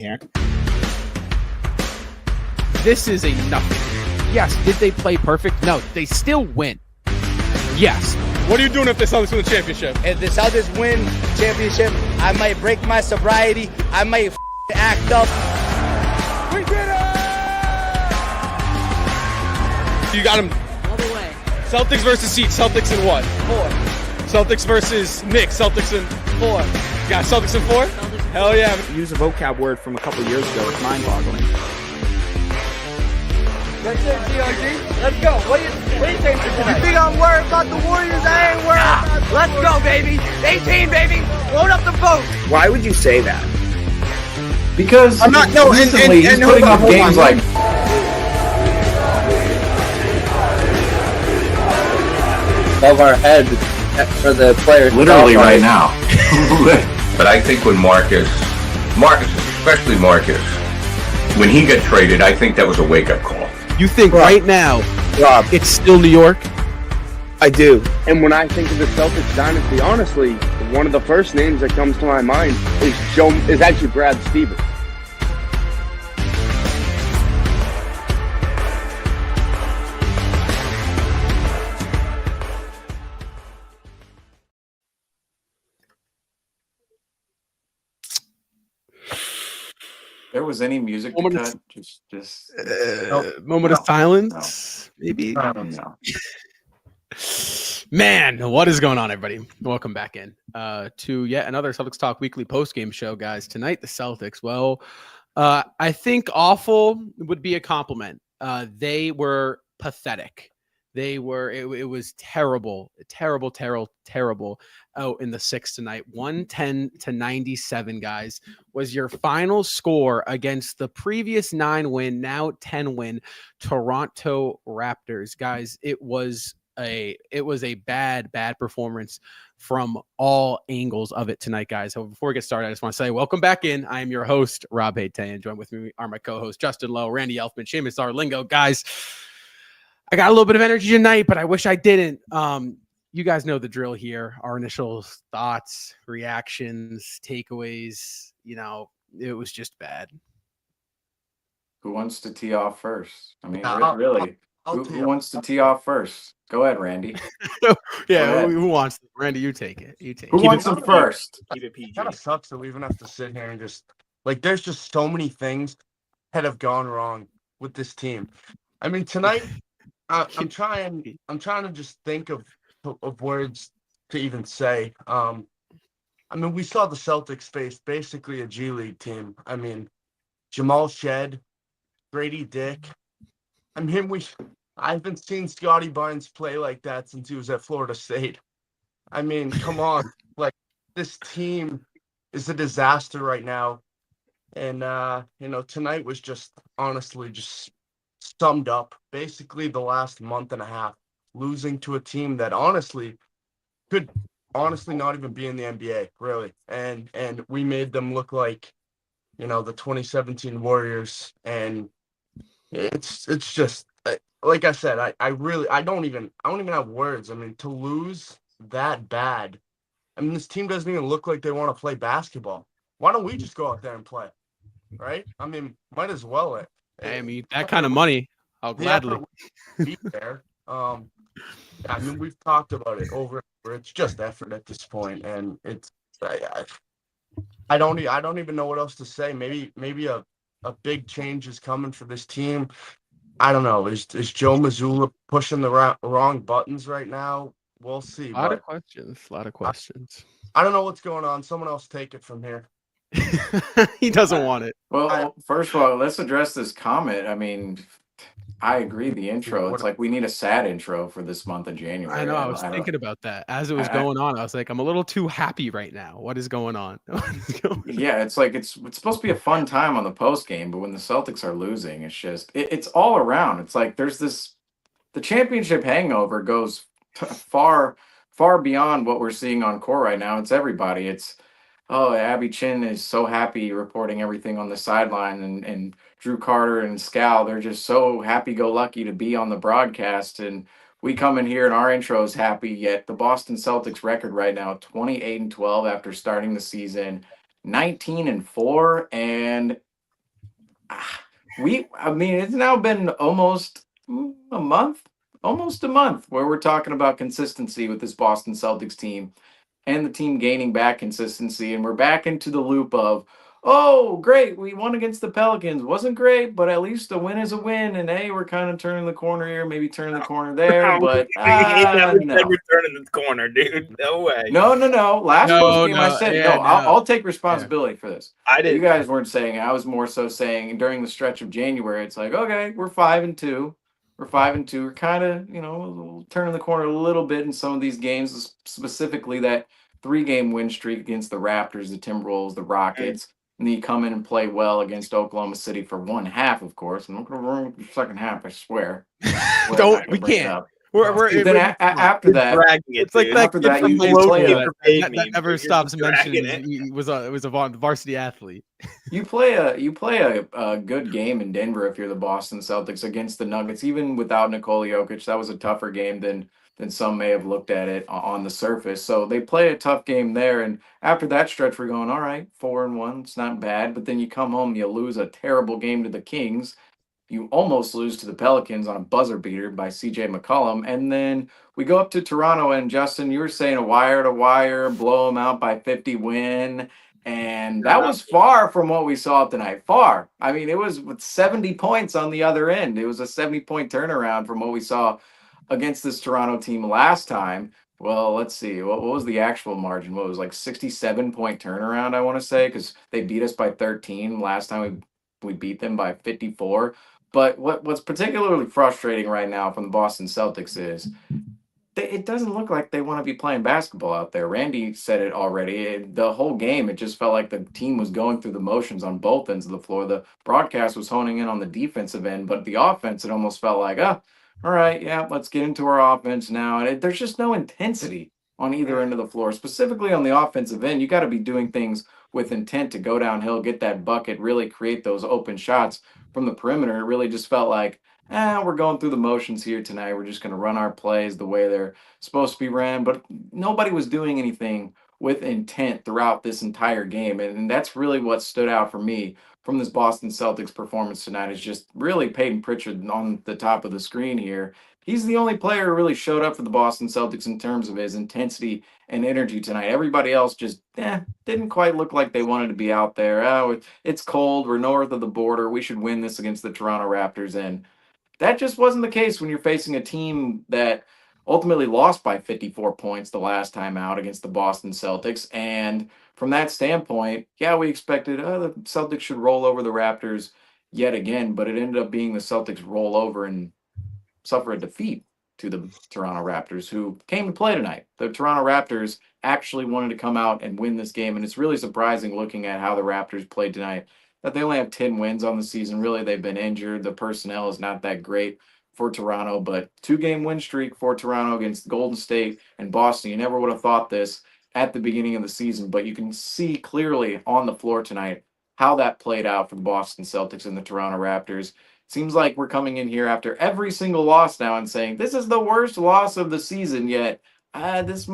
here. This is a nothing. Yes, did they play perfect? No, they still win. Yes. What are you doing if the Celtics win the championship? If the Celtics win championship, I might break my sobriety. I might act up. We did it! You got him. All the way. Celtics versus Heat. Celtics in what? 4. Celtics versus Knicks. Celtics in 4. You got Celtics in 4? Hell yeah. Use a vocab word from a couple years ago. It's mind-boggling. That's it, GRG. Let's go. What do you think tonight? You think I'm worried about the Warriors? I ain't worried about the Let's go, baby. 18, baby. Load up the boat. Why would you say that? Because I'm not. No, recently he's putting up games like. Above our head for the players. Literally right now. But I think when Marcus, especially Marcus, when he got traded, I think that was a wake-up call. You think right now Rob, it's still New York? I do. And when I think of the Celtics dynasty, honestly, one of the first names that comes to my mind is actually Brad Stevens. There was any music to cut? Just Moment of silence, maybe. no. Man, what is going on, everybody? Welcome back in to yet another Celtics Talk weekly post-game show, guys. Tonight, the Celtics. Well, I think awful would be a compliment. They were pathetic. They were. It was terrible out in the sixth tonight. 110-97, guys, was your final score against the previous 9-win, now 10-win Toronto Raptors, guys. It was a bad performance from all angles of it tonight, guys. So before we get started, I just want to say welcome back in. I am your host, Rob Hayte, and joined with me are my co-hosts Justin Lowe, Randy Elfman, Seamus Arlingo. Guys, I got a little bit of energy tonight, but I wish I didn't. You guys know the drill here. Our initial thoughts, reactions, takeaways. You know, it was just bad. Who wants to tee off first? I mean, really, who wants to tee off first? Go ahead, Randy. Yeah, who wants to? Randy, you take it. You take it. Who wants them first? Keep it PG. It kind of sucks that we even have to sit here and just there's just so many things that have gone wrong with this team. I mean, tonight I'm trying to just think of words to even say. I mean, we saw the Celtics face basically a G League team. I mean, Jamal Shed, Grady Dick. I mean, I haven't seen Scotty Barnes play like that since he was at Florida State. I mean, come on. This team is a disaster right now. And, tonight was just honestly just summed up basically the last month and a half, losing to a team that honestly could not even be in the NBA, really. And we made them look like, the 2017 Warriors. And it's just, like I said, I don't even have words. I mean, to lose that bad. I mean, this team doesn't even look like they want to play basketball. Why don't we just go out there and play? Right? I mean, might as well. I mean, that kind of money, I'll gladly be there. I mean, we've talked about it over and over. It's just effort at this point, and it's I don't even know what else to say. Maybe a big change is coming for this team. I don't know. Is Joe Mazzulla pushing the wrong buttons right now? We'll see. A lot of questions. I don't know what's going on. Someone else take it from here. He doesn't want it. Well, first of all, let's address this comment. I mean, I agree. The intro, it's like we need a sad intro for this month of January. I know. I was thinking about that as it was going on. I was like, I'm a little too happy right now. What is going on? Yeah, it's like it's supposed to be a fun time on the post game, but when the Celtics are losing, it's just it's all around. It's like there's the championship hangover goes far beyond what we're seeing on court right now. It's everybody. It's Abby Chin is so happy reporting everything on the sideline, and Drew Carter and Scal, they're just so happy-go-lucky to be on the broadcast, and we come in here and our intro is happy, yet the Boston Celtics record right now, 28-12 after starting the season, 19-4, and I mean, it's now been almost a month, where we're talking about consistency with this Boston Celtics team and the team gaining back consistency. And we're back into the loop of, oh, great, we won against the Pelicans. Wasn't great, but at least a win is a win. And hey, we're kind of turning the corner here, maybe turning the corner there. But never no. said we're turning the corner, dude. No way. No. Last post game, I said, yeah, I'll take responsibility for this. I did. You guys weren't saying it. I was more so saying during the stretch of January, it's like, okay, we're 5-2. We're 5-2. We're kind of, turning the corner a little bit in some of these games, specifically that 3-game win streak against the Raptors, the Timberwolves, the Rockets. And then you come in and play well against Oklahoma City for one half, of course. I'm not going to ruin the second half, I swear. We can't. After that, it's like that after that, you below play that never stops mentioning he was a varsity athlete. You play a good game in Denver if you're the Boston Celtics against the Nuggets, even without Nikola Jokic. That was a tougher game than some may have looked at it on the surface. So they play a tough game there, and after that stretch, we're going, all right, 4-1, it's not bad. But then you come home, you lose a terrible game to the Kings. You almost lose to the Pelicans on a buzzer beater by CJ McCollum. And then we go up to Toronto, and Justin, you were saying a wire-to-wire, blow them out by 50 win. And that was far from what we saw tonight. Far. I mean, it was with 70 points on the other end. It was a 70-point turnaround from what we saw against this Toronto team last time. Well, let's see. What was the actual margin? What was like 67-point turnaround, I want to say, because they beat us by 13. Last time we beat them by 54. But what's particularly frustrating right now from the Boston Celtics is it doesn't look like they want to be playing basketball out there. Randy said it already. The whole game, it just felt like the team was going through the motions on both ends of the floor. The broadcast was honing in on the defensive end, but the offense, it almost felt like, all right, yeah, let's get into our offense now. And there's just no intensity on either end of the floor, specifically on the offensive end. You got to be doing things with intent to go downhill, get that bucket, really create those open shots from the perimeter. It really just felt like, we're going through the motions here tonight. We're just going to run our plays the way they're supposed to be ran. But nobody was doing anything with intent throughout this entire game. And that's really what stood out for me from this Boston Celtics performance tonight, is just really Peyton Pritchard on the top of the screen here. He's the only player who really showed up for the Boston Celtics in terms of his intensity and energy tonight. Everybody else just didn't quite look like they wanted to be out there. Oh, it's cold. We're north of the border. We should win this against the Toronto Raptors. And that just wasn't the case when you're facing a team that ultimately lost by 54 points the last time out against the Boston Celtics. And from that standpoint, we expected the Celtics should roll over the Raptors yet again, but it ended up being the Celtics roll over and suffer a defeat to the Toronto Raptors, who came to play tonight. The Toronto Raptors actually wanted to come out and win this game, and it's really surprising looking at how the Raptors played tonight that they only have 10 wins on the season. Really, they've been injured. The personnel is not that great for Toronto, but 2-game win streak for Toronto against Golden State and Boston. You never would have thought this at the beginning of the season, but you can see clearly on the floor tonight how that played out for the Boston Celtics and the Toronto Raptors. Seems like we're coming in here after every single loss now and saying, this is the worst loss of the season yet. Does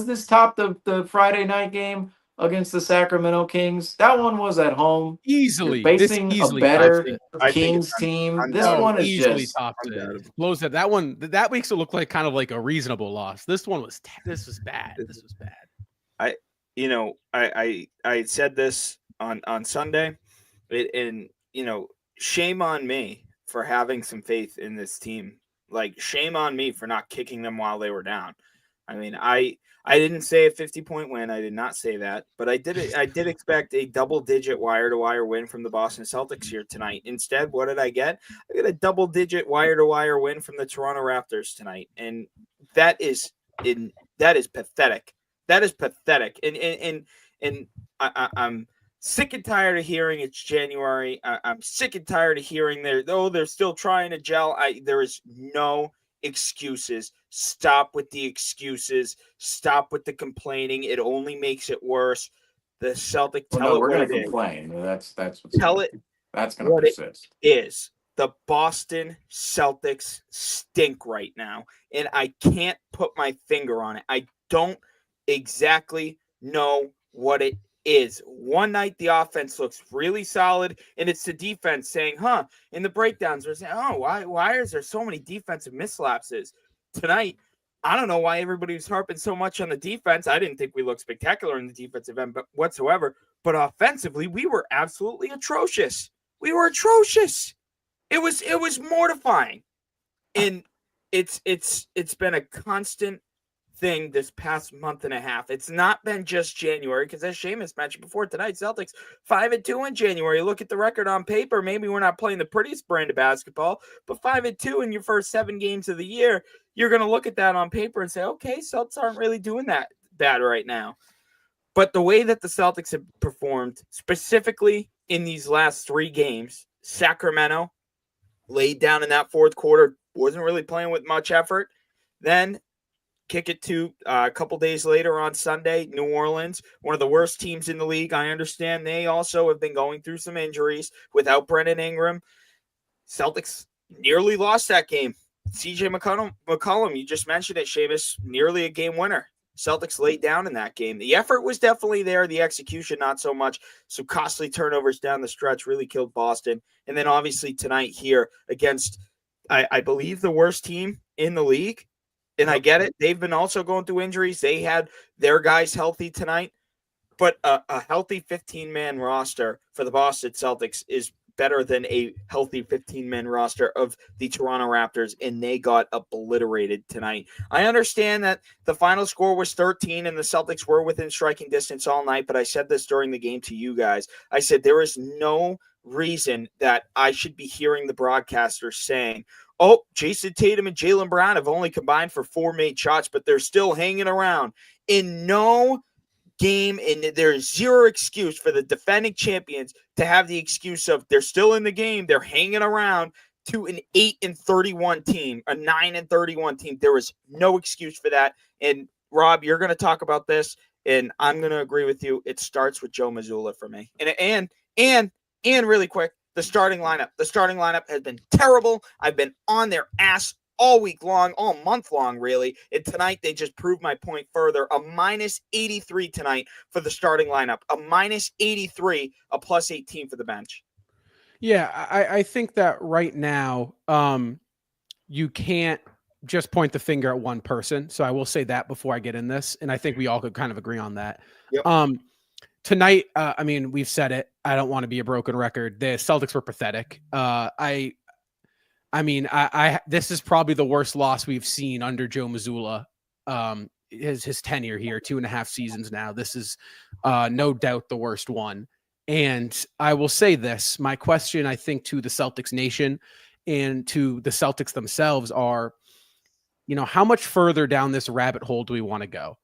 this top the Friday night game against the Sacramento Kings? That one was at home. Easily. You're facing a better Kings team. This one is easily just topped it. Blows it. That one, that makes it look like kind of like a reasonable loss. This one was bad. This was bad. I said this on Sunday, and shame on me for having some faith in this team. Like, shame on me for not kicking them while they were down. I mean, I didn't say a 50-point win. I did not say that, but I did expect a double-digit wire-to-wire win from the Boston Celtics here tonight. Instead, what did I get? I got a double-digit wire-to-wire win from the Toronto Raptors tonight, and that is pathetic. That is pathetic. And I'm sick and tired of hearing it's January. I'm sick and tired of hearing they're still trying to gel. There is no excuses. Stop with the excuses. Stop with the complaining. It only makes it worse. The Celtic we're going to complain. That's what's that's going to persist. It is. The Boston Celtics stink right now, and I can't put my finger on it. I don't exactly know what it is. One night the offense looks really solid, and it's the defense saying, in the breakdowns, we're saying, why is there so many defensive mislapses? Tonight, I don't know why everybody was harping so much on the defense. I didn't think we looked spectacular in the defensive end whatsoever, but offensively, we were absolutely atrocious. We were atrocious. It was mortifying. And it's been a constant thing this past month and a half. It's not been just January, because as Seamus mentioned before tonight, Celtics 5-2 in January. Look at the record on paper. Maybe we're not playing the prettiest brand of basketball, but 5-2 in your first 7 games of the year, you're going to look at that on paper and say, okay, Celtics aren't really doing that bad right now. But the way that the Celtics have performed, specifically in these last 3 games, Sacramento laid down in that fourth quarter, wasn't really playing with much effort. Then kick it to a couple days later on Sunday, New Orleans, one of the worst teams in the league. I understand they also have been going through some injuries without Brendan Ingram. Celtics nearly lost that game. CJ McCollum, you just mentioned it, Seamus, nearly a game winner. Celtics laid down in that game. The effort was definitely there. The execution, not so much. Some costly turnovers down the stretch really killed Boston. And then obviously tonight here against, I believe, the worst team in the league. And I get it. They've been also going through injuries. They had their guys healthy tonight. But a healthy 15-man roster for the Boston Celtics is better than a healthy 15-man roster of the Toronto Raptors, and they got obliterated tonight. I understand that the final score was 13 and the Celtics were within striking distance all night, but I said this during the game to you guys. I said there is no reason that I should be hearing the broadcasters saying, oh, Jason Tatum and Jaylen Brown have only combined for 4 made shots, but they're still hanging around. In no game, and there's zero excuse for the defending champions to have the excuse of they're still in the game, they're hanging around, to an 8-31 team, a 9-31 team. There is no excuse for that. And Rob, you're going to talk about this, and I'm going to agree with you. It starts with Joe Mazzulla for me. And really quick, the starting lineup. The starting lineup has been terrible. I've been on their ass all week long, all month long, really. And tonight, they just proved my point further. A -83 tonight for the starting lineup. A -83, a +18 for the bench. Yeah, I think that right now, you can't just point the finger at one person. So I will say that before I get in this. And I think we all could kind of agree on that. Yep. Tonight, I mean, we've said it. I don't want to be a broken record. The Celtics were pathetic. I mean, this is probably the worst loss we've seen under Joe Mazzulla. His tenure here, 2.5 seasons now. This is no doubt the worst one. And I will say this, my question, I think, to the Celtics nation and to the Celtics themselves are, how much further down this rabbit hole do we want to go?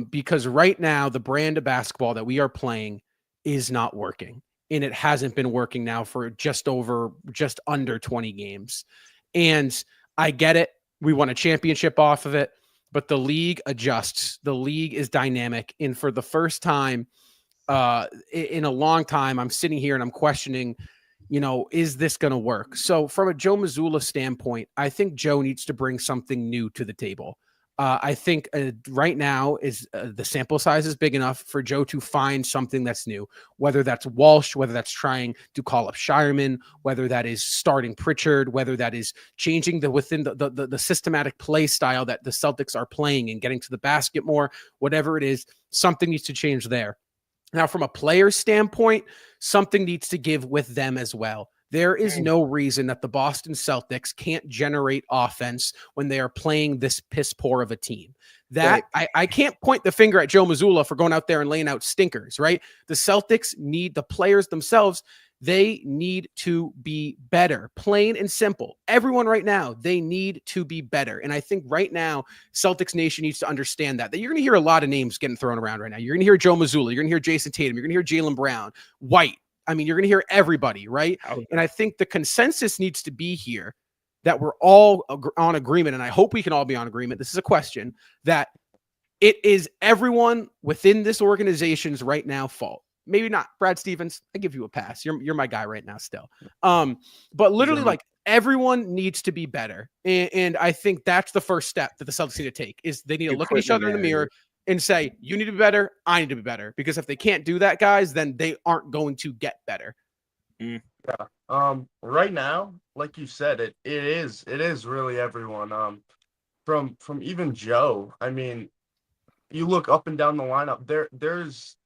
Because right now, the brand of basketball that we are playing is not working. And it hasn't been working now for just under 20 games. And I get it. We won a championship off of it, but the league adjusts. The league is dynamic. And for the first time in a long time, I'm sitting here and I'm questioning, is this going to work? So from a Joe Mazzulla standpoint, I think Joe needs to bring something new to the table. I think right now is the sample size is big enough for Joe to find something that's new, whether that's Walsh, whether that's trying to call up Shireman, whether that is starting Pritchard, whether that is changing within the systematic play style that the Celtics are playing and getting to the basket more, whatever it is, something needs to change there. Now, from a player standpoint, something needs to give with them as well. There is no reason that the Boston Celtics can't generate offense when they are playing this piss poor of a team. That I can't point the finger at Joe Mazzulla for going out there and laying out stinkers, right? The Celtics need the players themselves. They need to be better, plain and simple. Everyone right now, they need to be better. And I think right now, Celtics Nation needs to understand that you're going to hear a lot of names getting thrown around right now. You're going to hear Joe Mazzulla. You're going to hear Jason Tatum. You're going to hear Jaylen Brown, White. I mean, you're going to hear everybody, right? And I think the consensus needs to be here that we're all on agreement, and I hope we can all be on agreement. This is a question that it is everyone within this organization's right now fault. Maybe not Brad Stevens. I give you a pass. You're my guy right now still. But literally, like, everyone needs to be better. And I think that's the first step that the Celtics need to take is they need to look at each other in the mirror and say, you need to be better, I need to be better. Because if they can't do that, guys, then they aren't going to get better. Yeah. Right now, like you said, it is really everyone. From even Joe. I mean, you look up and down the lineup. There's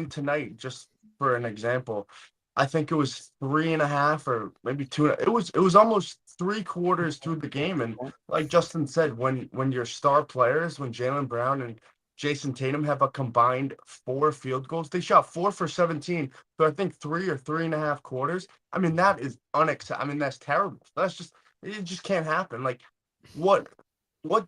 tonight, just for an example, I think it was 3.5 or maybe 2. It was almost 3/4 through the game, and like Justin said, when your star players, when Jaylen Brown and Jason Tatum have a combined 4 field goals, they shot 4 for 17. So I think 3 or 3.5 quarters. I mean, that is unacceptable. I mean, that's terrible. It just can't happen. Like, what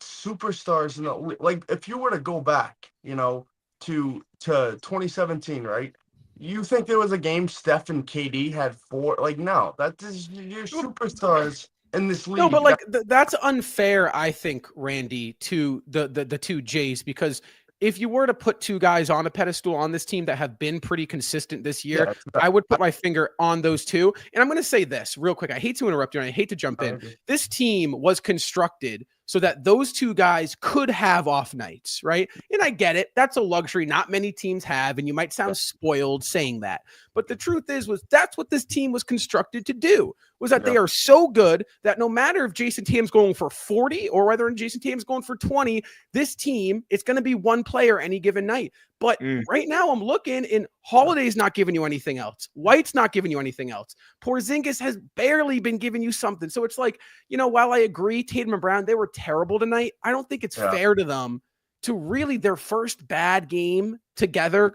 superstars in the like? If you were to go back, to 2017, right? You think there was a game Steph and KD had 4? Like, no, that's your superstars in this league. No, but like that's unfair, I think, Randy, to the two Jays, because if you were to put 2 guys on a pedestal on this team that have been pretty consistent this year, I would put my finger on those 2. And I'm going to say this real quick. I hate to interrupt you, and I hate to jump in. This team was constructed so that those 2 guys could have off nights, right? And I get it. That's a luxury not many teams have, and you might sound spoiled saying that. But the truth is, that's what this team was constructed to do, was that they are so good that no matter if Jason Tatum's going for 40 or whether Jason Tatum's going for 20, this team, it's going to be one player any given night. But right now I'm looking, and Holiday's not giving you anything else. White's not giving you anything else. Porzingis has barely been giving you something. So it's like, while I agree Tatum and Brown, they were terrible tonight, I don't think it's fair to them to really their first bad game together,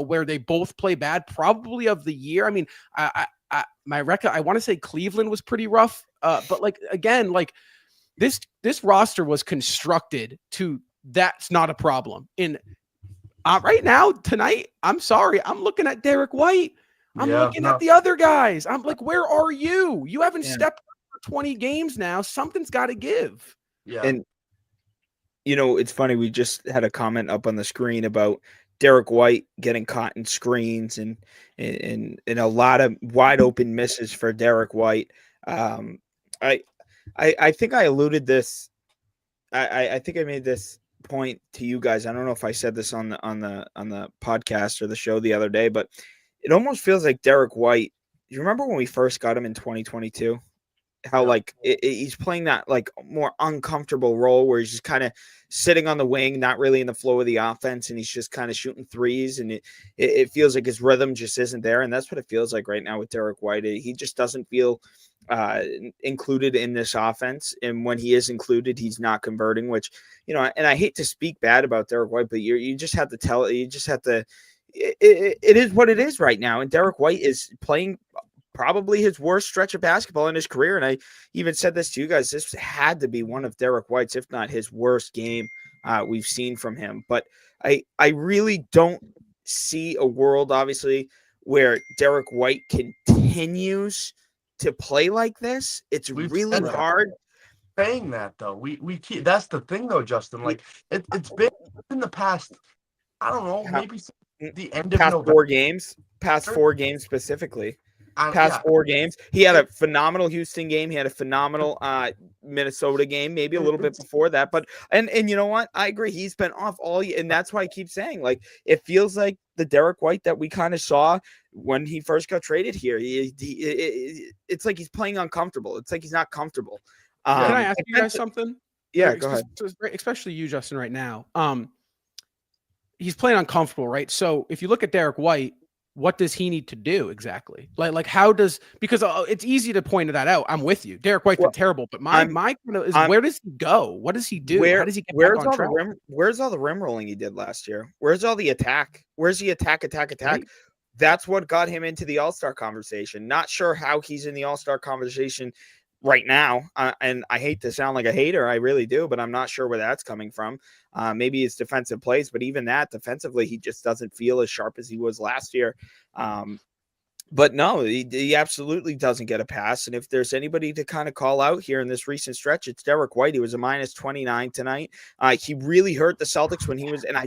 where they both play bad, probably of the year. I mean, I want to say Cleveland was pretty rough, but like again, like this roster was constructed to that's not a problem. And right now tonight, I'm sorry, I'm looking at Derrick White. I'm looking at the other guys. I'm like, where are you? You haven't stepped up for 20 games now. Something's got to give. Yeah. And it's funny. We just had a comment up on the screen about Derrick White getting caught in screens and a lot of wide open misses for Derrick White. I think I alluded this. I think I made this point to you guys. I don't know if I said this on the podcast or the show the other day, but it almost feels like Derrick White. You remember when we first got him in 2022? How he's playing that like more uncomfortable role where he's just kind of sitting on the wing, not really in the flow of the offense, and he's just kind of shooting threes, and it feels like his rhythm just isn't there, and that's what it feels like right now with Derrick White. He just doesn't feel included in this offense, and when he is included, he's not converting. Which and I hate to speak bad about Derrick White, but you just have to tell. You just have to. It is what it is right now, and Derrick White is playing probably his worst stretch of basketball in his career. And I even said this to you guys, this had to be one of Derrick White's, if not his worst game we've seen from him. But I really don't see a world, obviously, where Derrick White continues to play like this. It's really hard. Saying that though, we keep, that's the thing though, Justin. Like it's been in the past, I don't know, maybe the end of November. 4 games, past 4 games specifically. Past 4 games. He had a phenomenal Houston game. He had a phenomenal Minnesota game, maybe a little bit before that. But and you know what? I agree. He's been off all year, and that's why I keep saying, like, it feels like the Derrick White that we kind of saw when he first got traded here. It's like he's playing uncomfortable. It's like he's not comfortable. Can I ask you guys something? Yeah, go ahead. Especially you, Justin, right now. He's playing uncomfortable, right? So if you look at Derrick White, what does he need to do exactly? Like how does, because it's easy to point that out. I'm with you. Derrick White's been terrible, but my is where does he go? What does he do? How does he get back on track? Where's all the rim rolling he did last year? Where's all the attack? Where's the attack? Right. That's what got him into the All-Star conversation. Not sure how he's in the All-Star conversation right now. And I hate to sound like a hater. I really do, but I'm not sure where that's coming from. Maybe it's defensive plays, but even that defensively, he just doesn't feel as sharp as he was last year. But no, he absolutely doesn't get a pass. And if there's anybody to kind of call out here in this recent stretch, it's Derrick White. He was a -29 tonight. He really hurt the Celtics when he was, and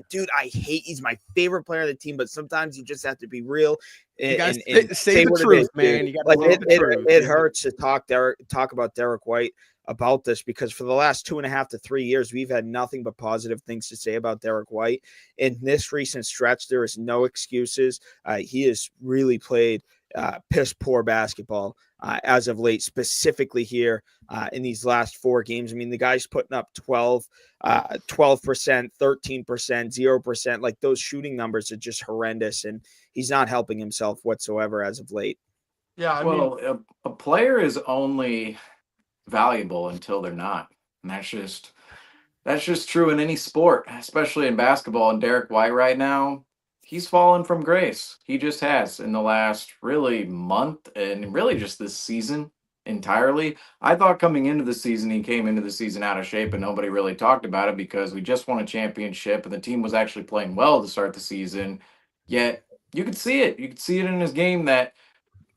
he's my favorite player of the team, but sometimes you just have to be real. And say the truth, man. You got it hurts to talk about Derrick White about this, because for the last 2.5 to 3 years, we've had nothing but positive things to say about Derrick White. In this recent stretch, there is no excuses. He has really played piss poor basketball as of late, specifically here in these last 4 games. I mean, the guy's putting up 12%, 13%, 0%. Like, those shooting numbers are just horrendous, and he's not helping himself whatsoever as of late. Yeah, I mean, a player is only valuable until they're not, and that's just true in any sport, especially in basketball. And Derrick White right now, he's fallen from grace. He just has in the last really month, and really just this season entirely. I thought coming into the season, he came into the season out of shape, and nobody really talked about it because we just won a championship and the team was actually playing well to start the season. Yet you could see it. You could see it in his game that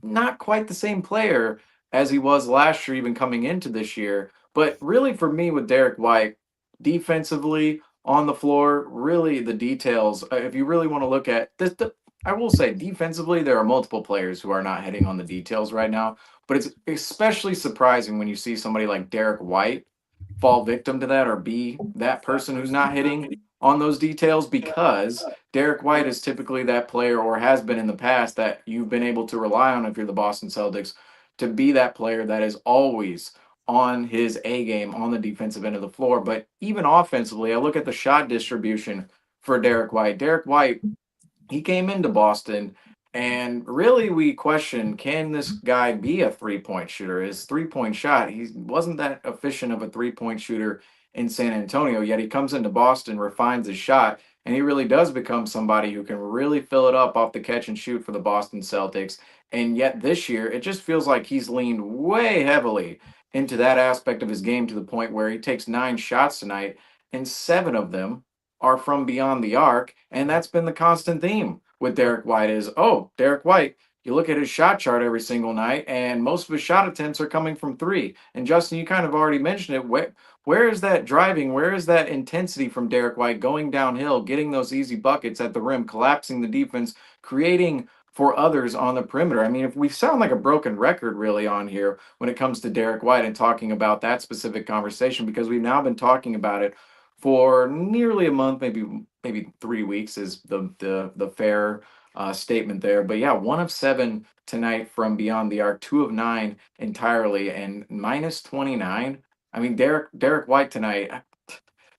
not quite the same player as he was last year, even coming into this year. But really, for me, with Derrick White, defensively on the floor, really the details. If you really want to look at this, I will say defensively, there are multiple players who are not hitting on the details right now. But it's especially surprising when you see somebody like Derrick White fall victim to that or be that person who's not hitting on those details, because Derrick White is typically that player, or has been in the past, that you've been able to rely on if you're the Boston Celtics to be that player that is always on his A game on the defensive end of the floor. But even offensively, I look at the shot distribution for Derrick White. Derrick White, he came into Boston, and really we question, can this guy be a three-point shooter? His three-point shot, he wasn't that efficient of a three-point shooter in San Antonio, yet he comes into Boston, refines his shot, and he really does become somebody who can really fill it up off the catch and shoot for the Boston Celtics. And yet this year, it just feels like he's leaned way heavily into that aspect of his game, to the point where he takes 9 shots tonight, and 7 of them are from beyond the arc. And that's been the constant theme with Derrick White is, Derrick White, you look at his shot chart every single night, and most of his shot attempts are coming from 3. And Justin, you kind of already mentioned it. Where is that driving? Where is that intensity from Derrick White going downhill, getting those easy buckets at the rim, collapsing the defense, creating for others on the perimeter? I mean, if we sound like a broken record really on here when it comes to Derrick White and talking about that specific conversation, because we've now been talking about it for nearly a month, maybe 3 weeks is the fair statement there. But yeah, 1 of 7 tonight from beyond the arc, 2 of 9 entirely, and minus 29. I mean, Derrick White tonight.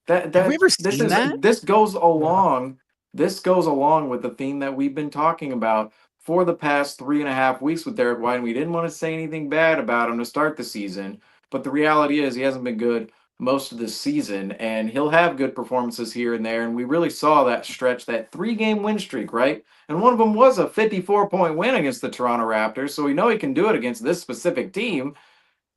Have we ever seen that? This goes along. This goes along with the theme that we've been talking about for the past 3.5 weeks with Derrick White. And we didn't want to say anything bad about him to start the season, but the reality is he hasn't been good most of the season, and he'll have good performances here and there. And we really saw that stretch, that 3-game win streak, right? And one of them was a 54-point win against the Toronto Raptors. So we know he can do it against this specific team.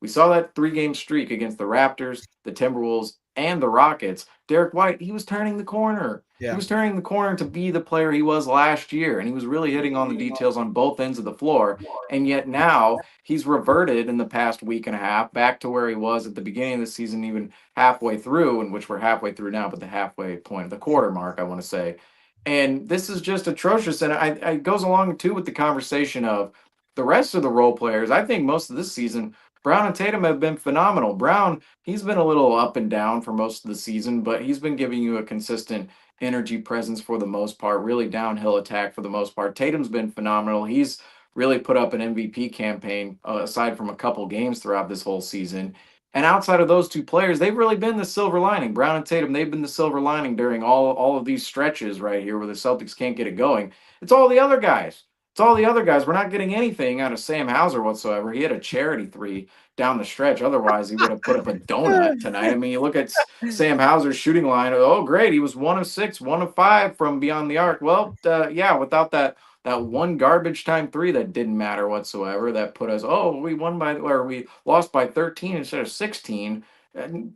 We saw that 3-game streak against the Raptors, the Timberwolves, and the Rockets. Derrick White, he was turning the corner. Yeah. He was turning the corner to be the player he was last year, and he was really hitting on the details on both ends of the floor. And yet now he's reverted in the past week and a half back to where he was at the beginning of the season, even halfway through, in which we're halfway through now, but the halfway point, the quarter mark, I want to say. And this is just atrocious. And it goes along, too, with the conversation of the rest of the role players. I think most of this season, Brown and Tatum have been phenomenal. Brown, he's been a little up and down for most of the season, but he's been giving you a consistent energy presence for the most part, really downhill attack for the most part. Tatum's been phenomenal. He's really put up an MVP campaign aside from a couple games throughout this whole season. And outside of those 2 players, they've really been the silver lining. Brown and Tatum, they've been the silver lining during all of these stretches right here where the Celtics can't get it going. It's all the other guys. It's all the other guys. We're not getting anything out of Sam Hauser whatsoever. He had a charity 3 down the stretch. Otherwise, he would have put up a donut tonight. I mean, you look at Sam Hauser's shooting line. Oh, great. He was 1 of 6, 1 of 5 from beyond the arc. Well, yeah, without that one garbage time 3 that didn't matter whatsoever, that put us, we lost by 13 instead of 16.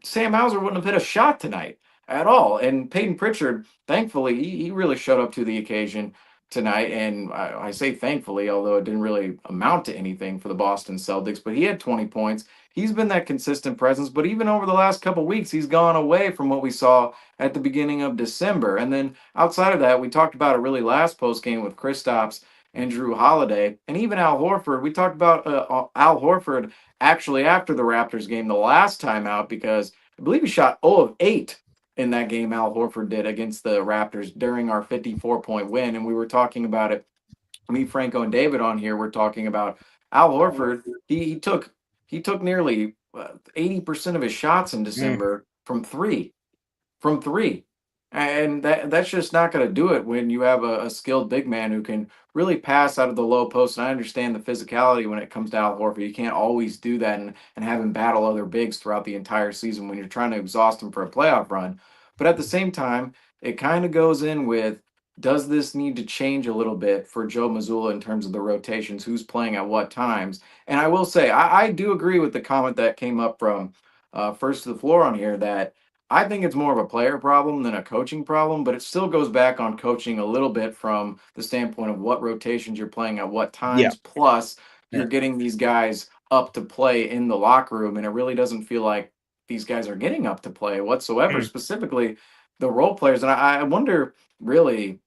Sam Hauser wouldn't have hit a shot tonight at all. And Peyton Pritchard, thankfully, he really showed up to the occasion tonight, and I say thankfully, although it didn't really amount to anything for the Boston Celtics, but he had 20 points. He's been that consistent presence, but even over the last couple weeks, he's gone away from what we saw at the beginning of December. And then outside of that, we talked about it really last post game with Kristaps and Drew Holiday, and even Al Horford. We talked about Al Horford actually after the Raptors game the last time out, because I believe he shot 0 of 8 in that game. Al Horford did against the Raptors during our 54-point win, and we were talking about it. Me, Franco, and David on here. We're talking about Al Horford. He took nearly 80% of his shots in December from three. From three. And that's just not going to do it when you have a skilled big man who can really pass out of the low post. And I understand the physicality when it comes to Al Horford. You can't always do that and have him battle other bigs throughout the entire season when you're trying to exhaust him for a playoff run. But at the same time, it kind of goes in with, does this need to change a little bit for Joe Mazzulla in terms of the rotations, who's playing at what times? And I will say, I do agree with the comment that came up from First to the Floor on here, that I think it's more of a player problem than a coaching problem, but it still goes back on coaching a little bit from the standpoint of what rotations you're playing at what times. Plus, you're getting these guys up to play in the locker room, and it really doesn't feel like these guys are getting up to play whatsoever, specifically the role players. And I wonder, really,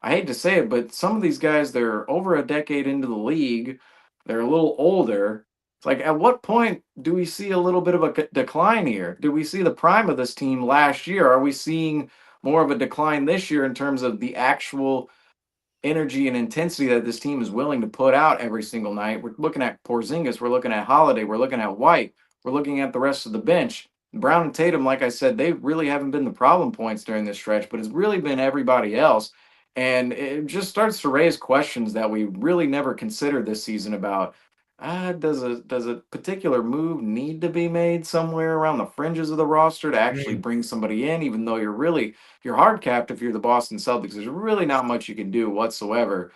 I hate to say it, but some of these guys, they're over a decade into the league. They're a little older. It's like, at what point do we see a little bit of a decline here? Do we see the prime of this team last year? Are we seeing more of a decline this year in terms of the actual energy and intensity that this team is willing to put out every single night? We're looking at Porzingis. We're looking at Holiday. We're looking at White. We're looking at the rest of the bench. Brown and Tatum, like I said, they really haven't been the problem points during this stretch, but it's really been everybody else. And it just starts to raise questions that we really never considered this season about, does a particular move need to be made somewhere around the fringes of the roster to actually bring somebody in, even though you're hard capped if you're the Boston Celtics. There's really not much you can do whatsoever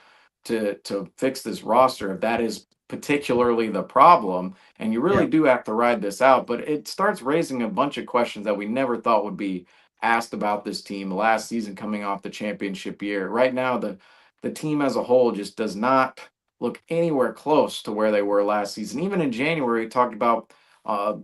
to fix this roster if that is particularly the problem. And you really do have to ride this out. But it starts raising a bunch of questions that we never thought would be asked about this team last season coming off the championship year. Right now, the team as a whole just does not look anywhere close to where they were last season. Even in January, we talked about a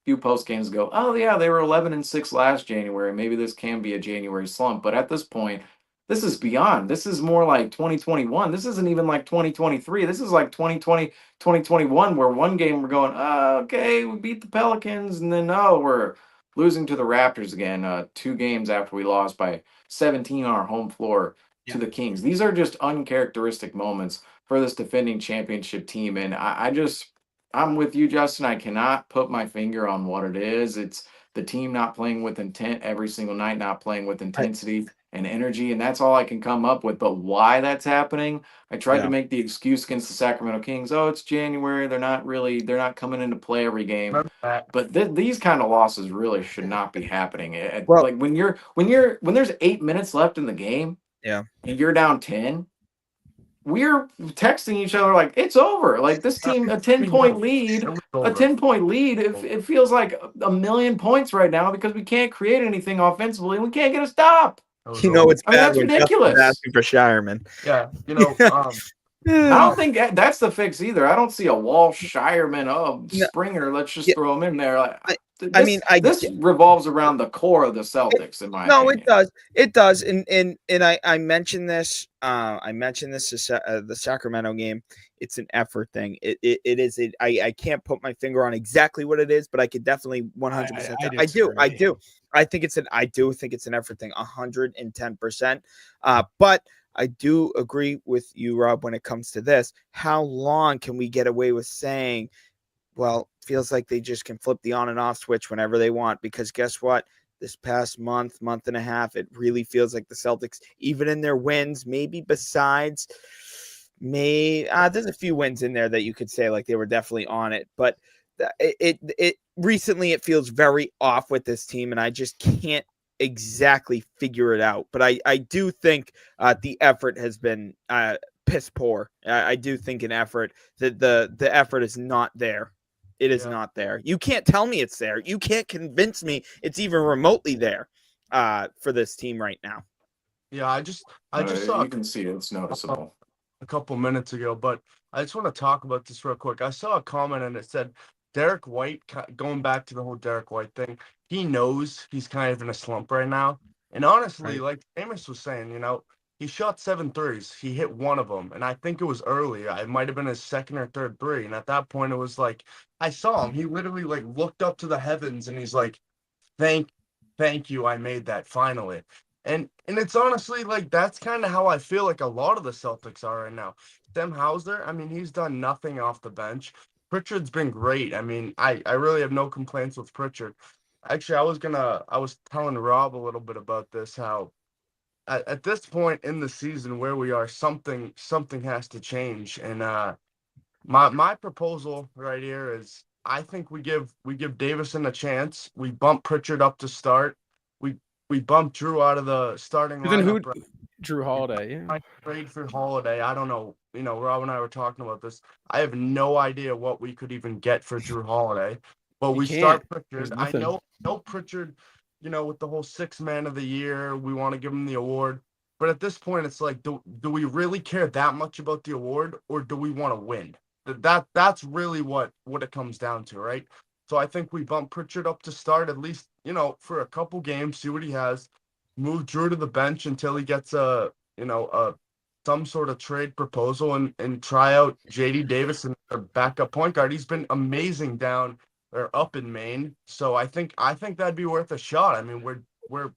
few post games ago. Oh yeah, they were 11-6 last January. Maybe this can be a January slump, but at this point, this is beyond. This is more like 2021. This isn't even like 2023. This is like 2020, 2021, where one game we're going, okay, we beat the Pelicans, and then we're losing to the Raptors again. 2 games after we lost by 17 on our home floor to the Kings. These are just uncharacteristic moments for this defending championship team. And I'm with you, Justin. I cannot put my finger on what it is. It's the team not playing with intent every single night, not playing with intensity and energy. And that's all I can come up with. But why that's happening, I tried to make the excuse against the Sacramento Kings. Oh, it's January. They're not coming into play every game. But these kind of losses really should not be happening. Like when there's 8 minutes left in the game, and you're down 10, we're texting each other like it's over. Like this team, a 10-point lead, it feels like a million points right now because we can't create anything offensively and we can't get a stop. It's bad. That's ridiculous. Asking for Shireman. Yeah, I don't think that's the fix either. I don't see a Wall, Shireman, Springer. Let's just throw him in there. This revolves around the core of the Celtics, in my opinion. It does. And I mentioned this. I mentioned this the Sacramento game. It's an effort thing. It is. I can't put my finger on exactly what it is, but I could definitely 100%. I do. I do think it's an effort thing, 110%. But I do agree with you, Rob, when it comes to this. How long can we get away with saying, well, feels like they just can flip the on and off switch whenever they want? Because guess what? This past month and a half, it really feels like the Celtics, even in their wins, maybe besides there's a few wins in there that you could say like they were definitely on it, but it recently it feels very off with this team, and I just can't exactly figure it out. But I do think the effort has been piss poor. I do think an effort that the effort is not there. It is not there. You can't tell me it's there. You can't convince me it's even remotely there for this team right now. Yeah, I just saw. You can see it's noticeable. A couple minutes ago, but I just want to talk about this real quick. I saw a comment and it said Derrick White, going back to the whole Derrick White thing, he knows he's kind of in a slump right now. And honestly, like Seamus was saying, he shot 7 threes. He hit one of them, and I think it was early. It might have been his second or third three. And at that point, it was like I saw him. He literally like looked up to the heavens, and he's like, "Thank you, I made that finally." And it's honestly like that's kind of how I feel like a lot of the Celtics are right now. Sam Hauser, I mean, he's done nothing off the bench. Pritchard's been great. I mean, I really have no complaints with Pritchard. Actually, I was telling Rob a little bit about this, how at this point in the season where we are, something has to change. And my proposal right here is I think we give Davison a chance. We bump Pritchard up to start. We bump Drew out of the starting Then who? lineup. Drew Holiday. Yeah. I trade for Holiday. I don't know. You know, Rob and I were talking about this. I have no idea what we could even get for Drew Holiday. But we start Pritchard. I know Pritchard, you know, with the whole 6th man of the year, we want to give him the award. But at this point, it's like, do we really care that much about the award, or do we want to win? That's really what it comes down to, right? So I think we bump Pritchard up to start, at least, you know, for a couple games, see what he has. Move Drew to the bench until he gets some sort of trade proposal, and try out JD Davison, a backup point guard. He's been amazing down or up in Maine. So I think that'd be worth a shot. I mean, we're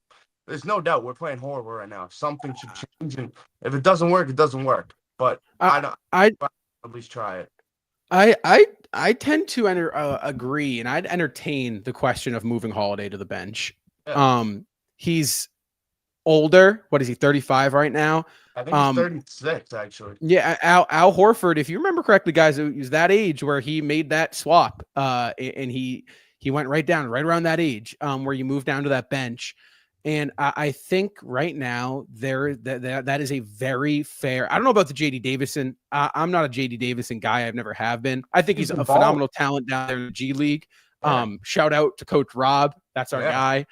there's no doubt we're playing horrible right now. Something should change, and if it doesn't work, it doesn't work. But I at least try it. I tend to agree, and I'd entertain the question of moving Holiday to the bench. Yeah. He's older. What is he, 35 right now? I think he's 36, actually. Yeah, Al Horford, if you remember correctly, guys, it was that age where he made that swap, and he went right around that age, where you move down to that bench. And I think right now that is a very fair. I don't know about the JD Davison. I'm not a JD Davison guy. I've never have been. I think he's a phenomenal talent down there in the G League. Yeah. Shout out to Coach Rob. That's our guy.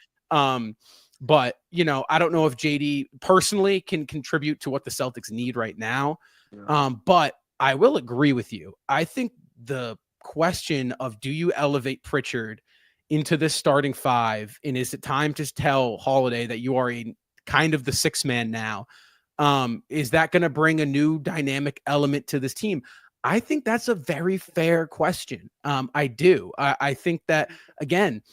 But, you know, I don't know if JD personally can contribute to what the Celtics need right now. Yeah. But I will agree with you. I think the question of, do you elevate Pritchard into this starting 5, and is it time to tell Holiday that you are a kind of the 6th man now? Is that going to bring a new dynamic element to this team? I think that's a very fair question. I do. I think that, again,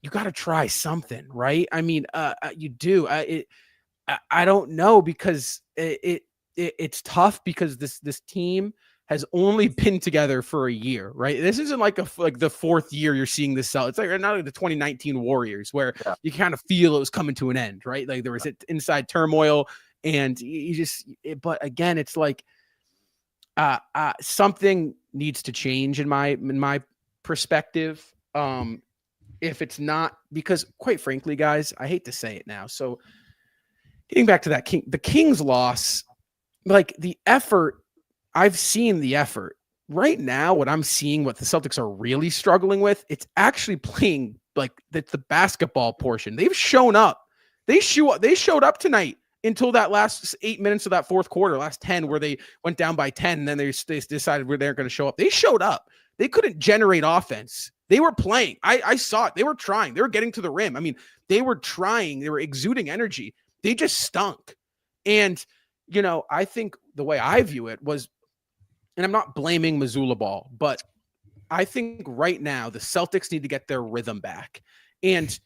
you got to try something, right? I mean, you do. I don't know, because it's tough, because this team has only been together for a year, right? This isn't like the 4th year you're seeing this sell. It's like not like the 2019 Warriors, where you kind of feel it was coming to an end, right? Like there was inside turmoil, and you just. But again, it's like something needs to change in my perspective. If it's not, because quite frankly, guys, I hate to say it now. So getting back to that the Kings loss, like the effort. I've seen the effort right now. What I'm seeing, what the Celtics are really struggling with, it's actually playing like the basketball portion. They've shown up. They showed up tonight until that last 8 minutes of that 4th quarter, last 10, where they went down by 10, and then they decided where they're going to show up. They showed up. They couldn't generate offense. They were playing. I saw it. They were trying. They were getting to the rim. I mean, they were trying. They were exuding energy. They just stunk. And, you know, I think the way I view it was, and I'm not blaming Missoula Ball, but I think right now the Celtics need to get their rhythm back. And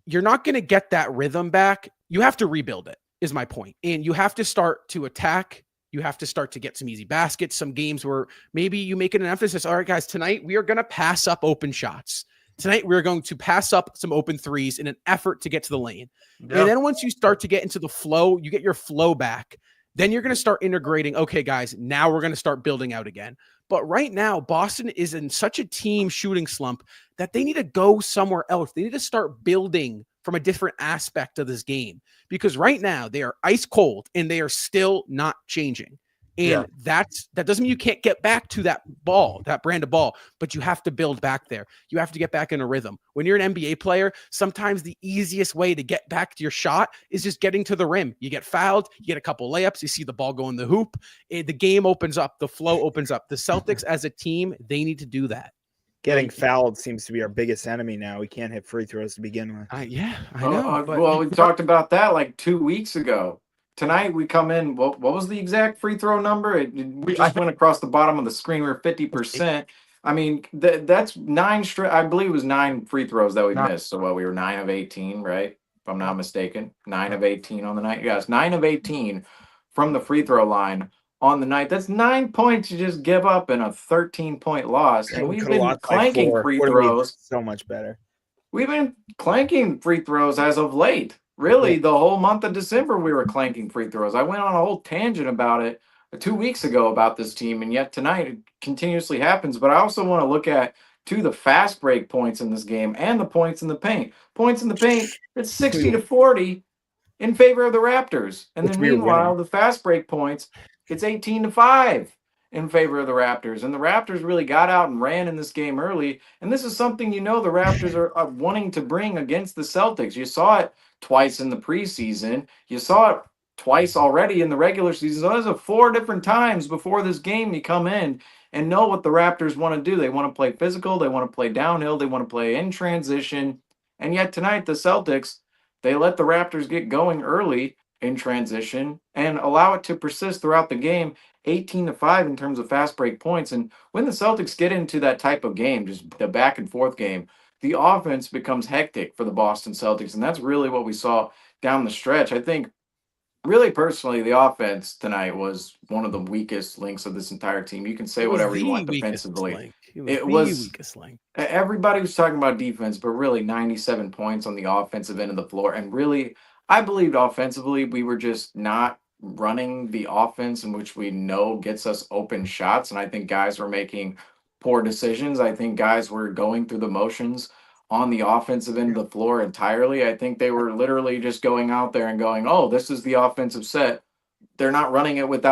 you're not going to get that rhythm back. You have to rebuild it, is my point. And you have to start to attack. You have to start to get some easy baskets, some games where maybe you make it an emphasis. All right, guys, tonight we are going to pass up open shots. Tonight we're going to pass up some open threes in an effort to get to the lane. Yeah. And then once you start to get into the flow, you get your flow back. Then you're going to start integrating. Okay, guys, now we're going to start building out again. But right now, Boston is in such a team shooting slump that they need to go somewhere else. They need to start building from a different aspect of this game, because right now they are ice cold and they are still not changing. And that doesn't mean you can't get back to that ball, that brand of ball, but you have to build back there. You have to get back in a rhythm. When you're an NBA player, sometimes the easiest way to get back to your shot is just getting to the rim. You get fouled, you get a couple layups, you see the ball go in the hoop, the game opens up, the flow opens up. The Celtics as a team, they need to do that. Getting fouled seems to be our biggest enemy now. We can't hit free throws to begin with. I know. Well, we talked about that like 2 weeks ago. tonight we come in. What was the exact free throw number? We just went across the bottom of the screen. We're 50%. I mean, that's 9 straight. I believe it was 9 free throws that we missed. So we were 9 of 18, right? If I'm not mistaken, 9 of 18 on the night. Yes, 9 of 18 from the free throw line on the night. That's 9 points you just give up in a 13-point loss. And we've been clanking free throws. So much better. We've been clanking free throws as of late. Really, the whole month of December, we were clanking free throws. I went on a whole tangent about it 2 weeks ago about this team, and yet tonight it continuously happens. But I also want to look at the fast break points in this game and the points in the paint. Points in the paint, it's 60-40 in favor of the Raptors. And then meanwhile, the fast break points, it's 18-5 in favor of the Raptors. And the Raptors really got out and ran in this game early. And this is something the Raptors are wanting to bring against the Celtics. You saw it twice in the preseason. You saw it twice already in the regular season. So there's 4 different times before this game you come in and know what the Raptors want to do. They want to play physical. They want to play downhill. They want to play in transition. And yet tonight, the Celtics, they let the Raptors get going early in transition and allow it to persist throughout the game, 18-5 in terms of fast break points. And when the Celtics get into that type of game, just the back and forth game, the offense becomes hectic for the Boston Celtics. And that's really what we saw down the stretch. I think, really personally, the offense tonight was one of the weakest links of this entire team. You can say whatever you want defensively. It was the weakest link. Everybody was talking about defense, but really 97 points on the offensive end of the floor. And really, I believed offensively we were just not running the offense in which we know gets us open shots. And I think guys were making poor decisions. I think guys were going through the motions on the offensive end of the floor entirely. I think they were literally just going out there and going, oh, this is the offensive set. They're not running it with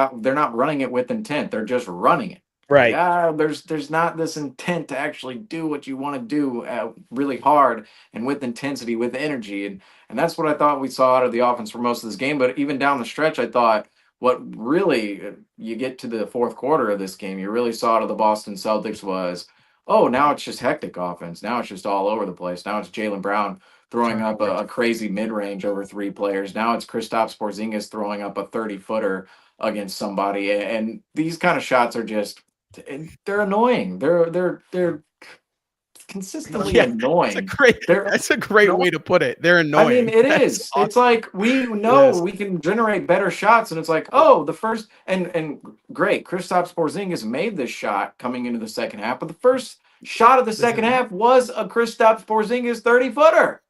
intent. They're just running it. Right. There's not this intent to actually do what you want to do really hard and with intensity, with energy. And that's what I thought we saw out of the offense for most of this game. But even down the stretch, I thought what really you get to the fourth quarter of this game, you really saw out of the Boston Celtics was, oh, now it's just hectic offense. Now it's just all over the place. Now it's Jaylen Brown throwing up a crazy mid-range over 3 players. Now it's Kristaps Porzingis throwing up a 30-footer against somebody. And these kind of shots are just, they're annoying. They're consistently annoying. That's a great way to put it. They're annoying. I mean, it is. Awesome. It's like we know we can generate better shots, and it's like, oh, the first and great. Kristaps Porzingis made this shot coming into the second half, but the first shot of the second half was a Kristaps Porzingis 30-footer.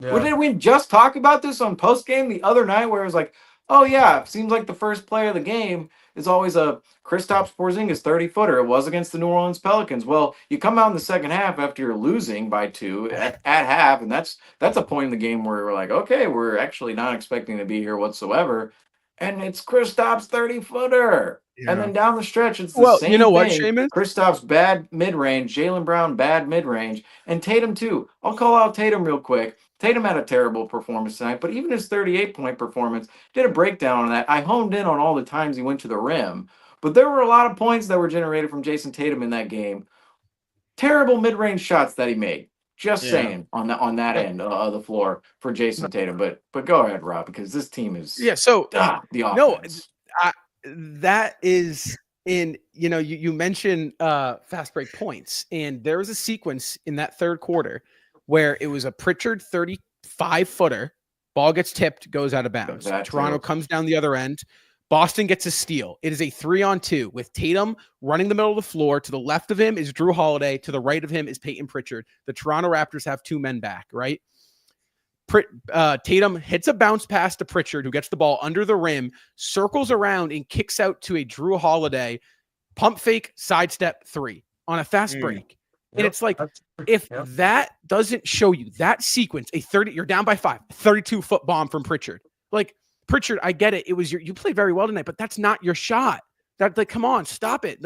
Yeah. Did we just talk about this on Postgame the other night, where it was like, oh yeah, it seems like the first play of the game is always a Kristaps Porzingis 30-footer. It was against the New Orleans Pelicans. Well, you come out in the second half after you're losing by 2 at half, and that's a point in the game where we're like, okay, we're actually not expecting to be here whatsoever, and it's Kristaps 30-footer. Yeah. And then down the stretch, it's the same thing. What, Seamus? Kristaps bad mid-range, Jaylen Brown bad mid-range, and Tatum too. I'll call out Tatum real quick. Tatum had a terrible performance tonight, but even his 38-point performance did a breakdown on that. I honed in on all the times he went to the rim, but there were a lot of points that were generated from Jason Tatum in that game. Terrible mid-range shots that he made. Just saying on that end of the floor for Jason Tatum. But go ahead, Rob, because this team is the offense. That is in, you mentioned fast break points, and there was a sequence in that third quarter where it was a Pritchard 35-footer, ball gets tipped, goes out of bounds. Toronto comes down the other end. Boston gets a steal. It is a 3-on-2 with Tatum running the middle of the floor. To the left of him is Drew Holiday. To the right of him is Peyton Pritchard. The Toronto Raptors have 2 men back, right? Tatum hits a bounce pass to Pritchard, who gets the ball under the rim, circles around and kicks out to a Drew Holiday pump fake sidestep 3 on a fast break. And it's like, if that doesn't show you that sequence, you're down by 5, 32-foot bomb from Pritchard. Like, Pritchard, I get it. It was you played very well tonight, but that's not your shot. Come on, stop it.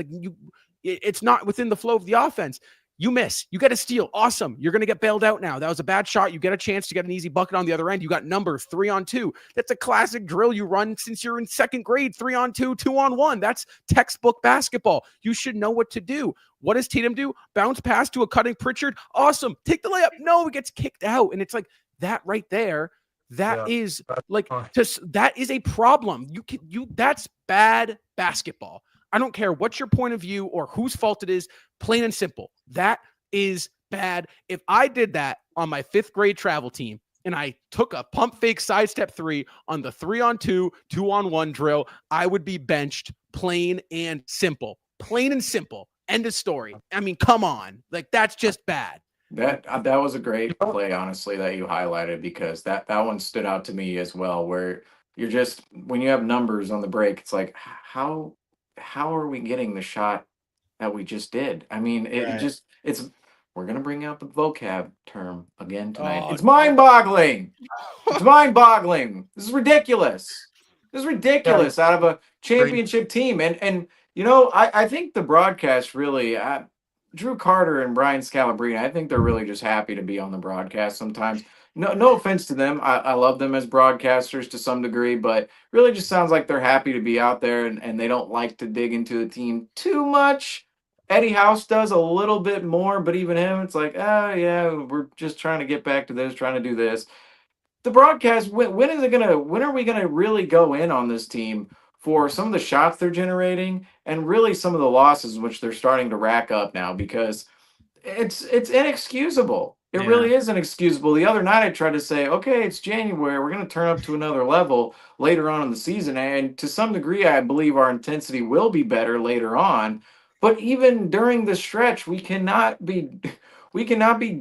It's not within the flow of the offense. You miss. You get a steal. Awesome. You're going to get bailed out now. That was a bad shot. You get a chance to get an easy bucket on the other end. You got numbers 3-on-2. That's a classic drill you run since you're in second grade. 3-on-2, 2-on-1. That's textbook basketball. You should know what to do. What does Tatum do? Bounce pass to a cutting Pritchard. Awesome. Take the layup. No, it gets kicked out. And it's like that right there. That Yeah. is like that is a problem. That's bad basketball. I don't care what your point of view or whose fault it is, plain and simple. That is bad. If I did that on my 5th grade travel team and I took a pump fake sidestep 3 on the 3-on-2, 2-on-1 drill, I would be benched, plain and simple. Plain and simple. End of story. I mean, come on. Like, that's just bad. That was a great play, honestly, that you highlighted, because that one stood out to me as well. Where you're just, when you have numbers on the break, it's like, how are we getting the shot that we just did? I mean, it's we're gonna bring out the vocab term again tonight. It's mind-boggling. It's mind-boggling. This is ridiculous. This is ridiculous out of a championship team. And you know, I think the broadcast really. Drew Carter and Brian Scalabrine, I think they're really just happy to be on the broadcast sometimes. No offense to them. I love them as broadcasters to some degree, but really just sounds like they're happy to be out there, and they don't like to dig into the team too much. Eddie House does a little bit more, but even him, it's like, oh yeah, we're just trying to get back to this, trying to do this. The broadcast, when are we gonna really go in on this team for some of the shots they're generating and really some of the losses which they're starting to rack up now, because it's inexcusable. It really is inexcusable. The other night I tried to say, okay, it's January, we're going to turn up to another level later on in the season, and to some degree I believe our intensity will be better later on, but even during the stretch we cannot be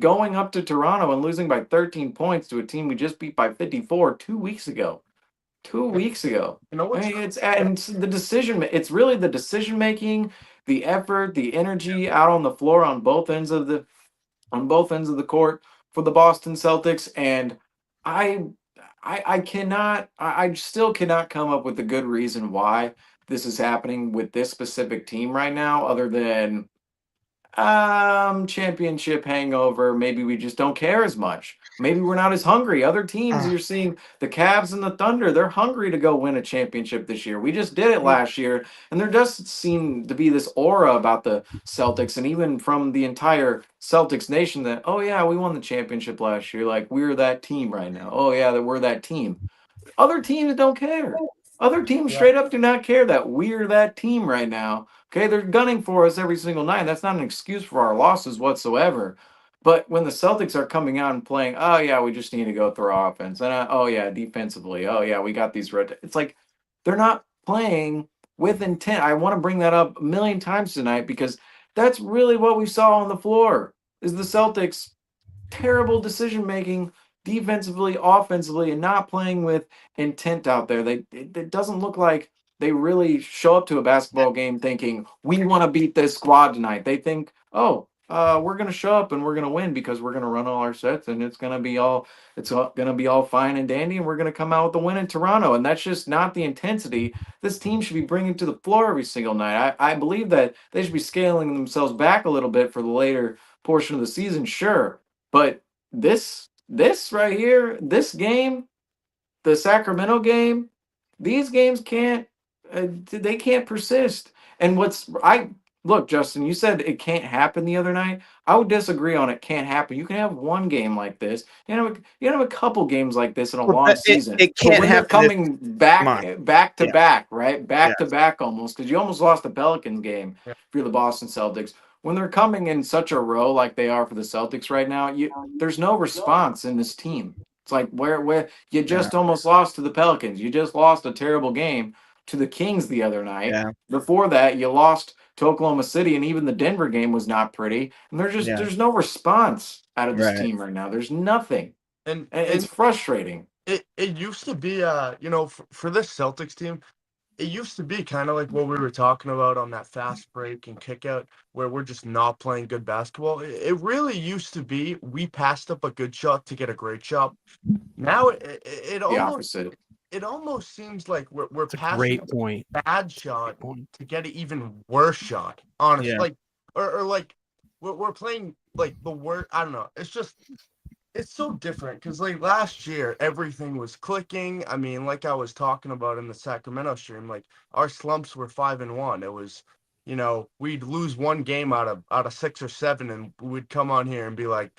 going up to Toronto and losing by 13 points to a team we just beat by 54 2 weeks ago. 2 weeks ago. You know what's it's the decision. It's really the decision making, the effort, the energy out on the floor on both ends of the court for the Boston Celtics. And I still cannot come up with a good reason why this is happening with this specific team right now, other than championship hangover. Maybe we just don't care as much. Maybe we're not as hungry. Other teams, you're seeing the Cavs and the Thunder, they're hungry to go win a championship this year. We just did it last year, and there does seem to be this aura about the Celtics, and even from the entire Celtics nation, that, oh yeah, we won the championship last year, like we're that team right now. Oh yeah, that we're that team. Other teams don't care. Other teams straight up do not care that we're that team right now. Okay, they're gunning for us every single night. That's not an excuse for our losses whatsoever. But when the Celtics are coming out and playing, oh yeah, we just need to go through offense, and oh yeah, defensively, oh yeah, we got these red. It's like they're not playing with intent. I want to bring that up a million times tonight, because that's really what we saw on the floor. Is the Celtics terrible decision making defensively, offensively, and not playing with intent out there. It doesn't look like they really show up to a basketball game thinking, we want to beat this squad tonight. They think, oh, we're going to show up and we're going to win because we're going to run all our sets, and it's going to be all fine and dandy, and we're going to come out with a win in Toronto. And that's just not the intensity this team should be bringing to the floor every single night. I believe that they should be scaling themselves back a little bit for the later portion of the season, sure. But this right here, this game, the Sacramento game, these games can't persist. And look, Justin, you said it can't happen the other night. I would disagree on it can't happen. You can have one game like this. You have a couple games like this in a long season. It can't happen. Coming back to back, right? Back to back almost, because you almost lost the Pelicans game if you're the Boston Celtics. When they're coming in such a row like they are for the Celtics right now, there's no response in this team. It's like where you just almost lost to the Pelicans. You just lost a terrible game to the Kings the other night. Yeah. Before that, you lost to Oklahoma City, and even the Denver game was not pretty. And there's no response out of this team right now. There's nothing. And it's frustrating. It used to be for this Celtics team, it used to be kind of like what we were talking about on that fast break and kick out, where we're just not playing good basketball. It really used to be we passed up a good shot to get a great shot. Now it almost seems like we're passing a bad shot to get an even worse shot. Honestly, like we're playing like the worst. I don't know. It's so different, because like last year everything was clicking. I mean, like I was talking about in the Sacramento stream, like our slumps were 5-1. It was, we'd lose one game out of 6 or 7, and we'd come on here and be like,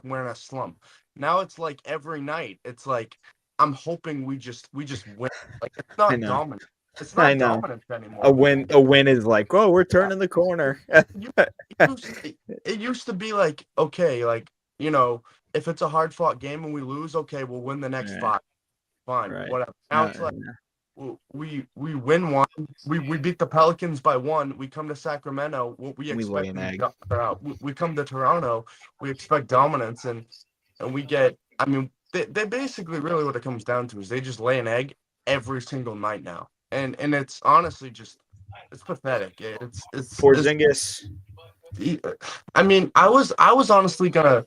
we're in a slump. Now it's like every night it's like I'm hoping we just win. Like it's not I know. dominant. It's I not know. dominant anymore. A win is like, oh, we're turning the corner. It used to be like, okay, like, you know, if it's a hard fought game and we lose, okay, we'll win the next 5. Fine, Right. whatever. Now it's like we win one. We beat the Pelicans by 1. We come to Sacramento. What we expect. We come to Toronto. We expect dominance, and we get. I mean, they basically really what it comes down to is they just lay an egg every single night now, and it's honestly just it's pathetic. It's Porzingis. I mean, I was honestly gonna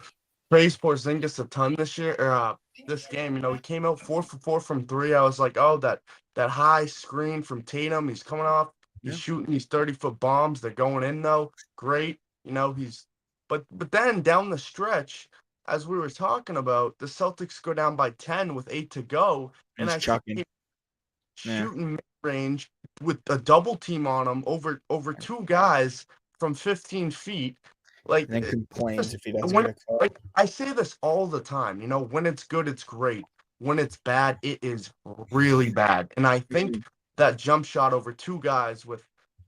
praise Porzingis a ton this year. This game, you know, he came out 4 for 4 from 3. I was like, oh, that high screen from Tatum. He's coming off. He's shooting these 30-foot bombs. They're going in though. Great, you know. But then down the stretch, as we were talking about, the Celtics go down by 10 with 8 to go, and I see shooting mid-range with a double team on him over 2 guys from 15 feet. Like, and then complains if he doesn't when, get a call. like I say this all the time, you know, when it's good, it's great. When it's bad, it is really bad. And I think that jump shot over 2 guys with,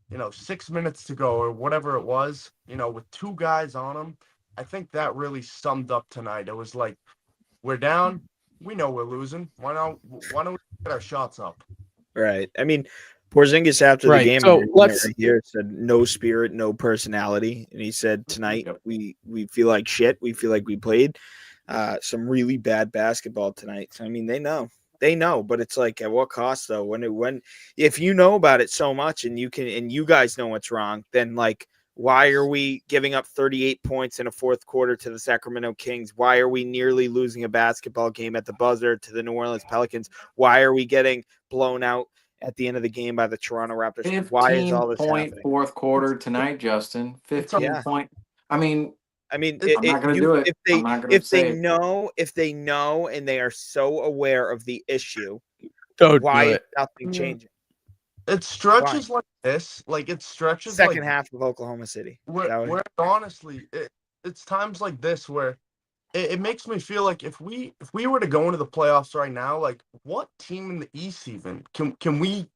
you know, 6 minutes to go or whatever it was, you know, with 2 guys on him, I think that really summed up tonight. It was like, we're down, we know we're losing. Why don't we get our shots up? Right. I mean, Porzingis after the game here said no spirit, no personality, and he said tonight we feel like shit. We feel like we played some really bad basketball tonight. So I mean, they know, but it's like at what cost though? When if you know about it so much and you guys know what's wrong, then like why are we giving up 38 points in a fourth quarter to the Sacramento Kings? Why are we nearly losing a basketball game at the buzzer to the New Orleans Pelicans? Why are we getting blown out at the end of the game by the Toronto Raptors? Why is all this happening? Fourth quarter tonight, Justin. 15 point. I mean, I'm not going to do it. If they know and they are so aware of the issue, why is nothing changing? It stretches like this. Like it stretches second half of Oklahoma City. Where honestly, it's times like this where it makes me feel like if we were to go into the playoffs right now, like what team in the East even can we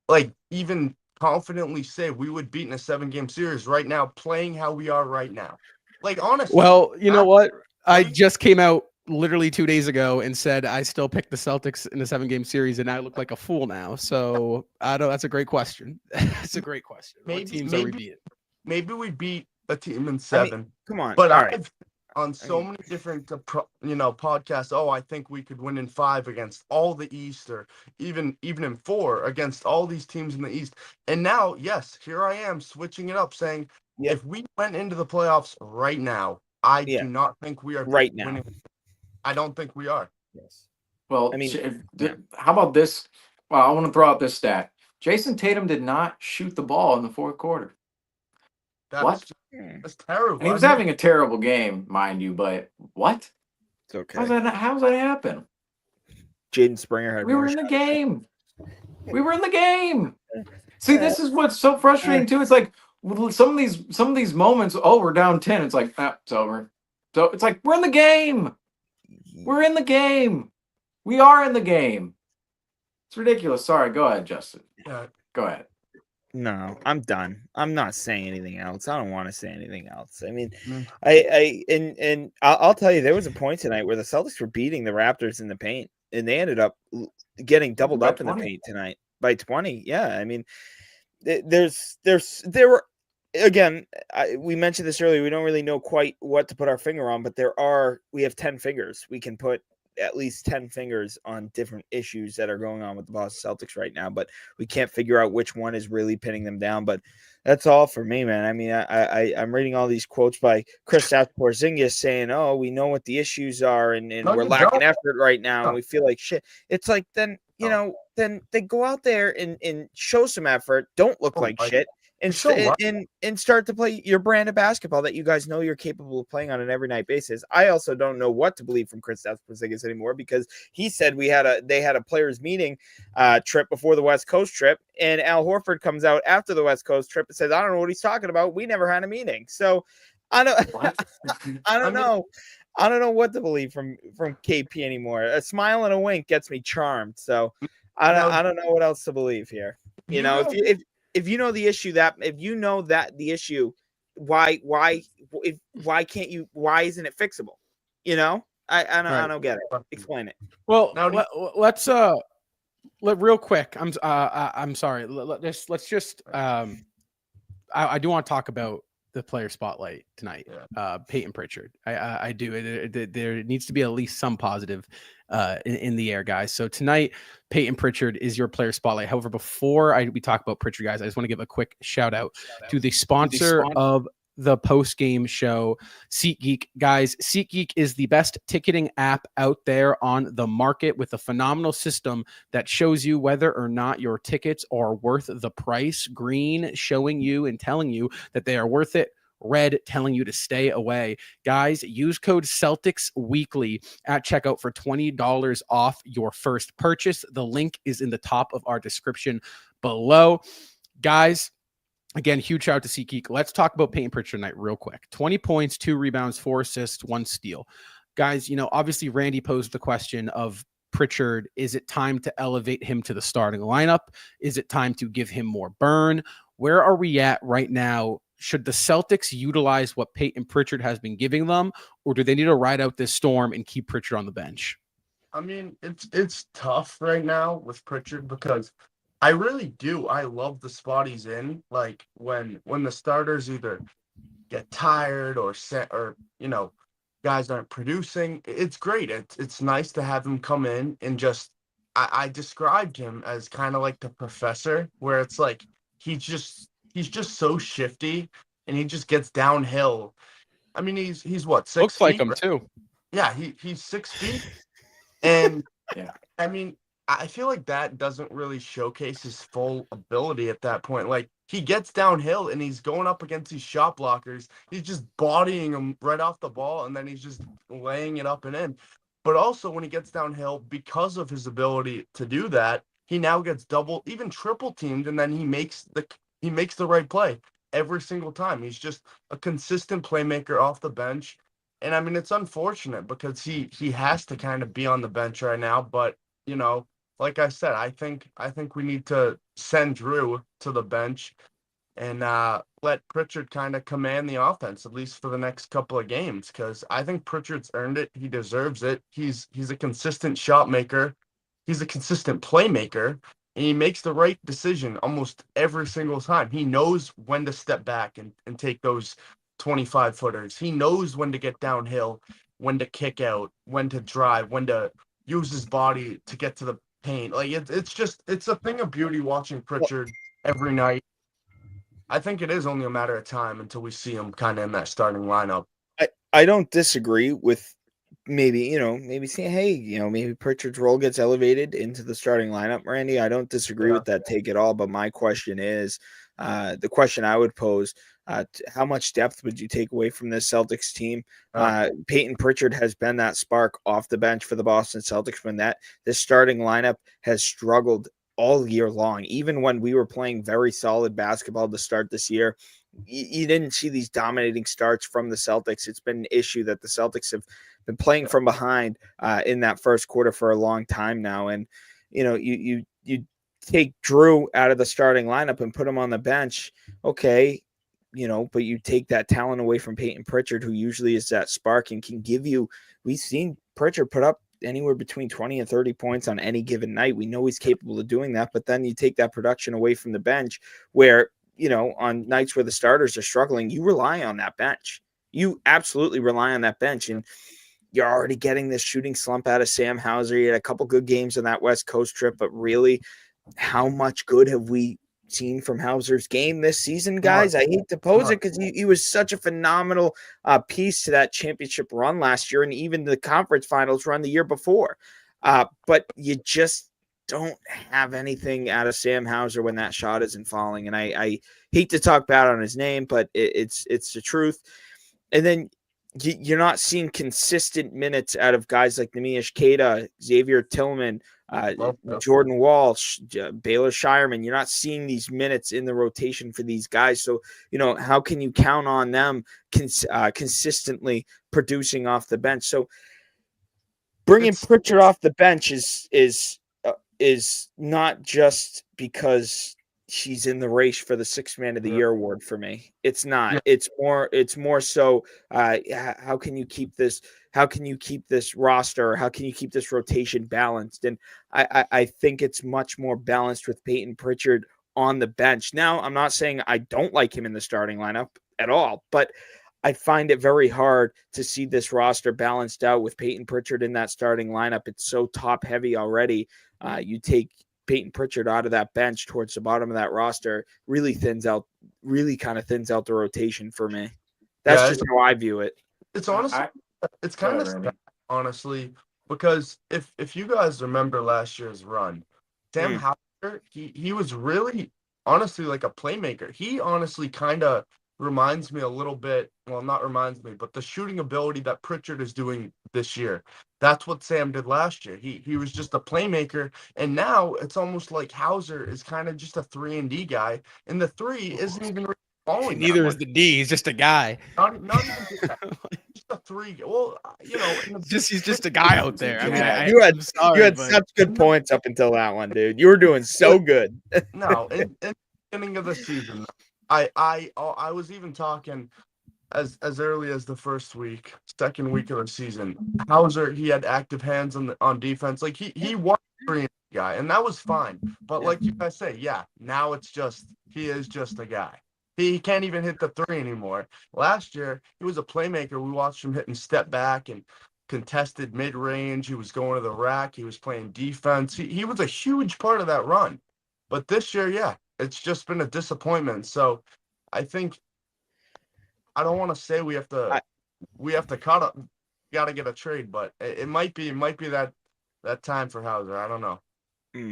like even confidently say we would beat in a 7-game series right now, playing how we are right now? Like honestly. Well, you know what? I just came out literally 2 days ago and said I still picked the Celtics in a 7-game series, and I look like a fool now. So I don't. That's a great question. That's a great question. What teams are we beating? Maybe we beat a team in 7. I mean, come on, but I've on so many different podcasts. Oh, I think we could win in 5 against all the East, or even in 4 against all these teams in the East. And now, yes, here I am switching it up, saying if we went into the playoffs right now, I do not think we are right now. Winning. I don't think we are. Yes. Well, I mean, how about this? Well, I want to throw out this stat. Jason Tatum did not shoot the ball in the fourth quarter. That's terrible. And he was having a terrible game, mind you, but what? It's okay. How's that happen? Jaden Springer had. We were in the game. We were in the game. See, this is what's so frustrating too. It's like some of these moments. Oh, we're down 10. It's like it's over. So it's like we're in the game. We're in the game. We are in the game. It's ridiculous. Sorry. Go ahead, Justin. Go ahead. No, I'm done. I'm not saying anything else. I don't want to say anything else. I mean, I'll tell you, there was a point tonight where the Celtics were beating the Raptors in the paint, and they ended up getting doubled up in the paint tonight by 20. Yeah, I mean, there were. Again, we mentioned this earlier. We don't really know quite what to put our finger on, but we have 10 fingers. We can put at least 10 fingers on different issues that are going on with the Boston Celtics right now, but we can't figure out which one is really pinning them down. But that's all for me, man. I mean, I'm reading all these quotes by Kristaps Porzingis saying, "Oh, we know what the issues are, and we're lacking effort right now, and we feel like shit." It's like then then they go out there and show some effort. Don't look like shit. And start to play your brand of basketball that you guys know you're capable of playing on an every night basis. I also don't know what to believe from Kristaps Porzingis anymore, because he said they had a players meeting trip before the West Coast trip, and Al Horford comes out after the West Coast trip and says, "I don't know what he's talking about. We never had a meeting." So I don't know. I don't know what to believe from KP anymore. A smile and a wink gets me charmed. So I don't know what else to believe here. If you know the issue the issue, why can't you? Why isn't it fixable? I don't get it. Explain it. Well, let's real quick. I'm sorry. Let's just I do want to talk about the player spotlight tonight. Peyton Pritchard. I do. There needs to be at least some positive in the air, guys. So tonight, Peyton Pritchard is your player spotlight. However, before we talk about Pritchard, guys, I just want to give a quick shout out to the sponsor of the post-game show, SeatGeek. Guys, SeatGeek is the best ticketing app out there on the market, with a phenomenal system that shows you whether or not your tickets are worth the price. Green, showing you and telling you that they are worth it. Red, telling you to stay away. Guys, use code Celtics Weekly at checkout for $20 off your first purchase. The link is in the top of our description below. Guys, again, huge shout out to SeatGeek. Let's talk about Peyton Pritchard tonight real quick. 20 points, 2 rebounds, 4 assists, 1 steal. Guys, obviously Randy posed the question of Pritchard. Is it time to elevate him to the starting lineup? Is it time to give him more burn? Where are we at right now? Should the Celtics utilize what Peyton Pritchard has been giving them, or do they need to ride out this storm and keep Pritchard on the bench? I mean, it's tough right now with Pritchard because I really do. I love the spot he's in. Like when the starters either get tired or guys aren't producing. It's great. It's nice to have him come in and just. I described him as kind of like the professor, where it's like he's just so shifty and he just gets downhill. I mean, he's what, 6 Looks feet? like him too. Yeah, he's 6 feet. And Yeah. I mean, I feel like that doesn't really showcase his full ability at that point. Like, he gets downhill and he's going up against these shot blockers. He's just bodying them right off the ball, and then he's just laying it up and in. But also when he gets downhill, because of his ability to do that, he now gets double, even triple teamed, and then he makes the right play every single time. He's just a consistent playmaker off the bench. And I mean, it's unfortunate because he has to kind of be on the bench right now. But, like I said, I think we need to send Drew to the bench and let Pritchard kind of command the offense, at least for the next couple of games, because I think Pritchard's earned it. He deserves it. He's a consistent shot maker. He's a consistent playmaker. And he makes the right decision almost every single time. He knows when to step back and take those 25-footers. He knows when to get downhill, when to kick out, when to drive, when to use his body to get to the paint. Like, it's a thing of beauty watching Pritchard every night. I think it is only a matter of time until we see him kind of in that starting lineup. I don't disagree with maybe saying, hey, maybe Pritchard's role gets elevated into the starting lineup, Randy. I don't disagree with that take at all. But my question is, the question I would pose, how much depth would you take away from this Celtics team? Peyton Pritchard has been that spark off the bench for the Boston Celtics when this starting lineup has struggled all year long. Even when we were playing very solid basketball to start this year, you didn't see these dominating starts from the Celtics. It's been an issue that the Celtics have been playing from behind in that first quarter for a long time now. And, you take Drew out of the starting lineup and put him on the bench. Okay. But you take that talent away from Peyton Pritchard, who usually is that spark and can give you, we've seen Pritchard put up anywhere between 20 and 30 points on any given night. We know he's capable of doing that, but then you take that production away from the bench where, on nights where the starters are struggling, you rely on that bench. You absolutely rely on that bench. And you're already getting this shooting slump out of Sam Hauser. He had a couple good games on that West Coast trip, but really, how much good have we seen from Hauser's game this season, guys? I hate to pose it because he was such a phenomenal piece to that championship run last year and even the conference finals run the year before. But you just don't have anything out of Sam Hauser when that shot isn't falling. And I hate to talk bad on his name, but it's the truth. And then you're not seeing consistent minutes out of guys like Nemish Keita, Xavier Tillman, Jordan Walsh, Baylor Shireman. You're not seeing these minutes in the rotation for these guys. So, how can you count on them consistently producing off the bench? So bringing Pritchard off the bench is not just because she's in the race for the Sixth Man of the Year award for me. It's not. It's more so how can you keep this roster, how can you keep this rotation balanced? And I think it's much more balanced with Peyton Pritchard on the bench. Now, I'm not saying I don't like him in the starting lineup at all, but I find it very hard to see this roster balanced out with Peyton Pritchard in that starting lineup. It's so top heavy already. You take Peyton Pritchard out of that bench towards the bottom of that roster, really kind of thins out the rotation for me. That's just how I view it. It's honestly, it's kind of sad, honestly, because if you guys remember last year's run, Sam Hauser, he was really honestly like a playmaker. He honestly kind of reminds me a little bit, well, not reminds me, but the shooting ability that Pritchard is doing this year. That's what Sam did last year. He was just a playmaker, and now it's almost like Hauser is kind of just a 3-and-D guy, and the 3 isn't even really falling. Neither is the D. He's just a guy. Not even just a 3. Well, he's just a guy out there. I mean, you had such good points up until that one, dude. You were doing so good. No, in the beginning of the season, I was even talking as early as the second week of the season. Hauser, he had active hands on defense. Like he was a 3 guy, and that was fine. But like you guys say, now it's just he is just a guy. He can't even hit the 3 anymore. Last year, he was a playmaker. We watched him hitting step back and contested mid range. He was going to the rack. He was playing defense. He was a huge part of that run. But this year, it's just been a disappointment. So I think I don't want to say we have to cut up, got to get a trade, but it might be that time for Hauser. I don't know.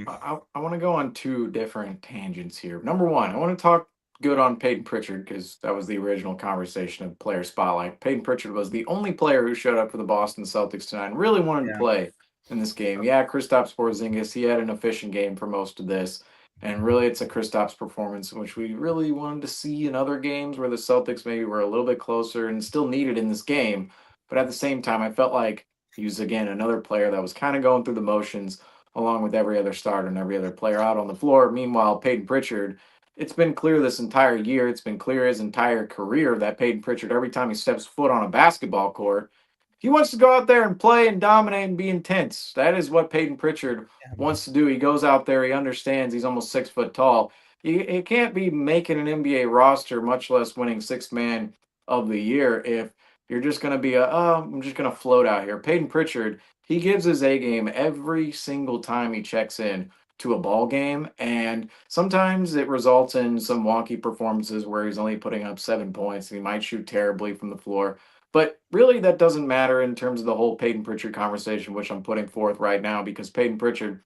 I want to go on 2 different tangents here. Number one, I want to talk good on Peyton Pritchard because that was the original conversation of player spotlight. Peyton Pritchard was the only player who showed up for the Boston Celtics tonight and really wanted to play in this game. Kristaps Porzingis, he had an efficient game for most of this. And really, it's a Kristaps performance, which we really wanted to see in other games where the Celtics maybe were a little bit closer and still needed in this game. But at the same time, I felt like he was, again, another player that was kind of going through the motions along with every other starter and every other player out on the floor. Meanwhile, Peyton Pritchard, it's been clear this entire year, it's been clear his entire career that Peyton Pritchard, every time he steps foot on a basketball court, he wants to go out there and play and dominate and be intense. That is what Peyton Pritchard wants to do. He goes out there. He understands he's almost 6 foot tall. He can't be making an NBA roster, much less winning Sixth Man of the Year, if you're just going to be I'm just going to float out here. Peyton Pritchard, he gives his A game every single time he checks in to a ball game, and sometimes it results in some wonky performances where he's only putting up 7 points and he might shoot terribly from the floor. But really, that doesn't matter in terms of the whole Peyton Pritchard conversation, which I'm putting forth right now, because Peyton Pritchard,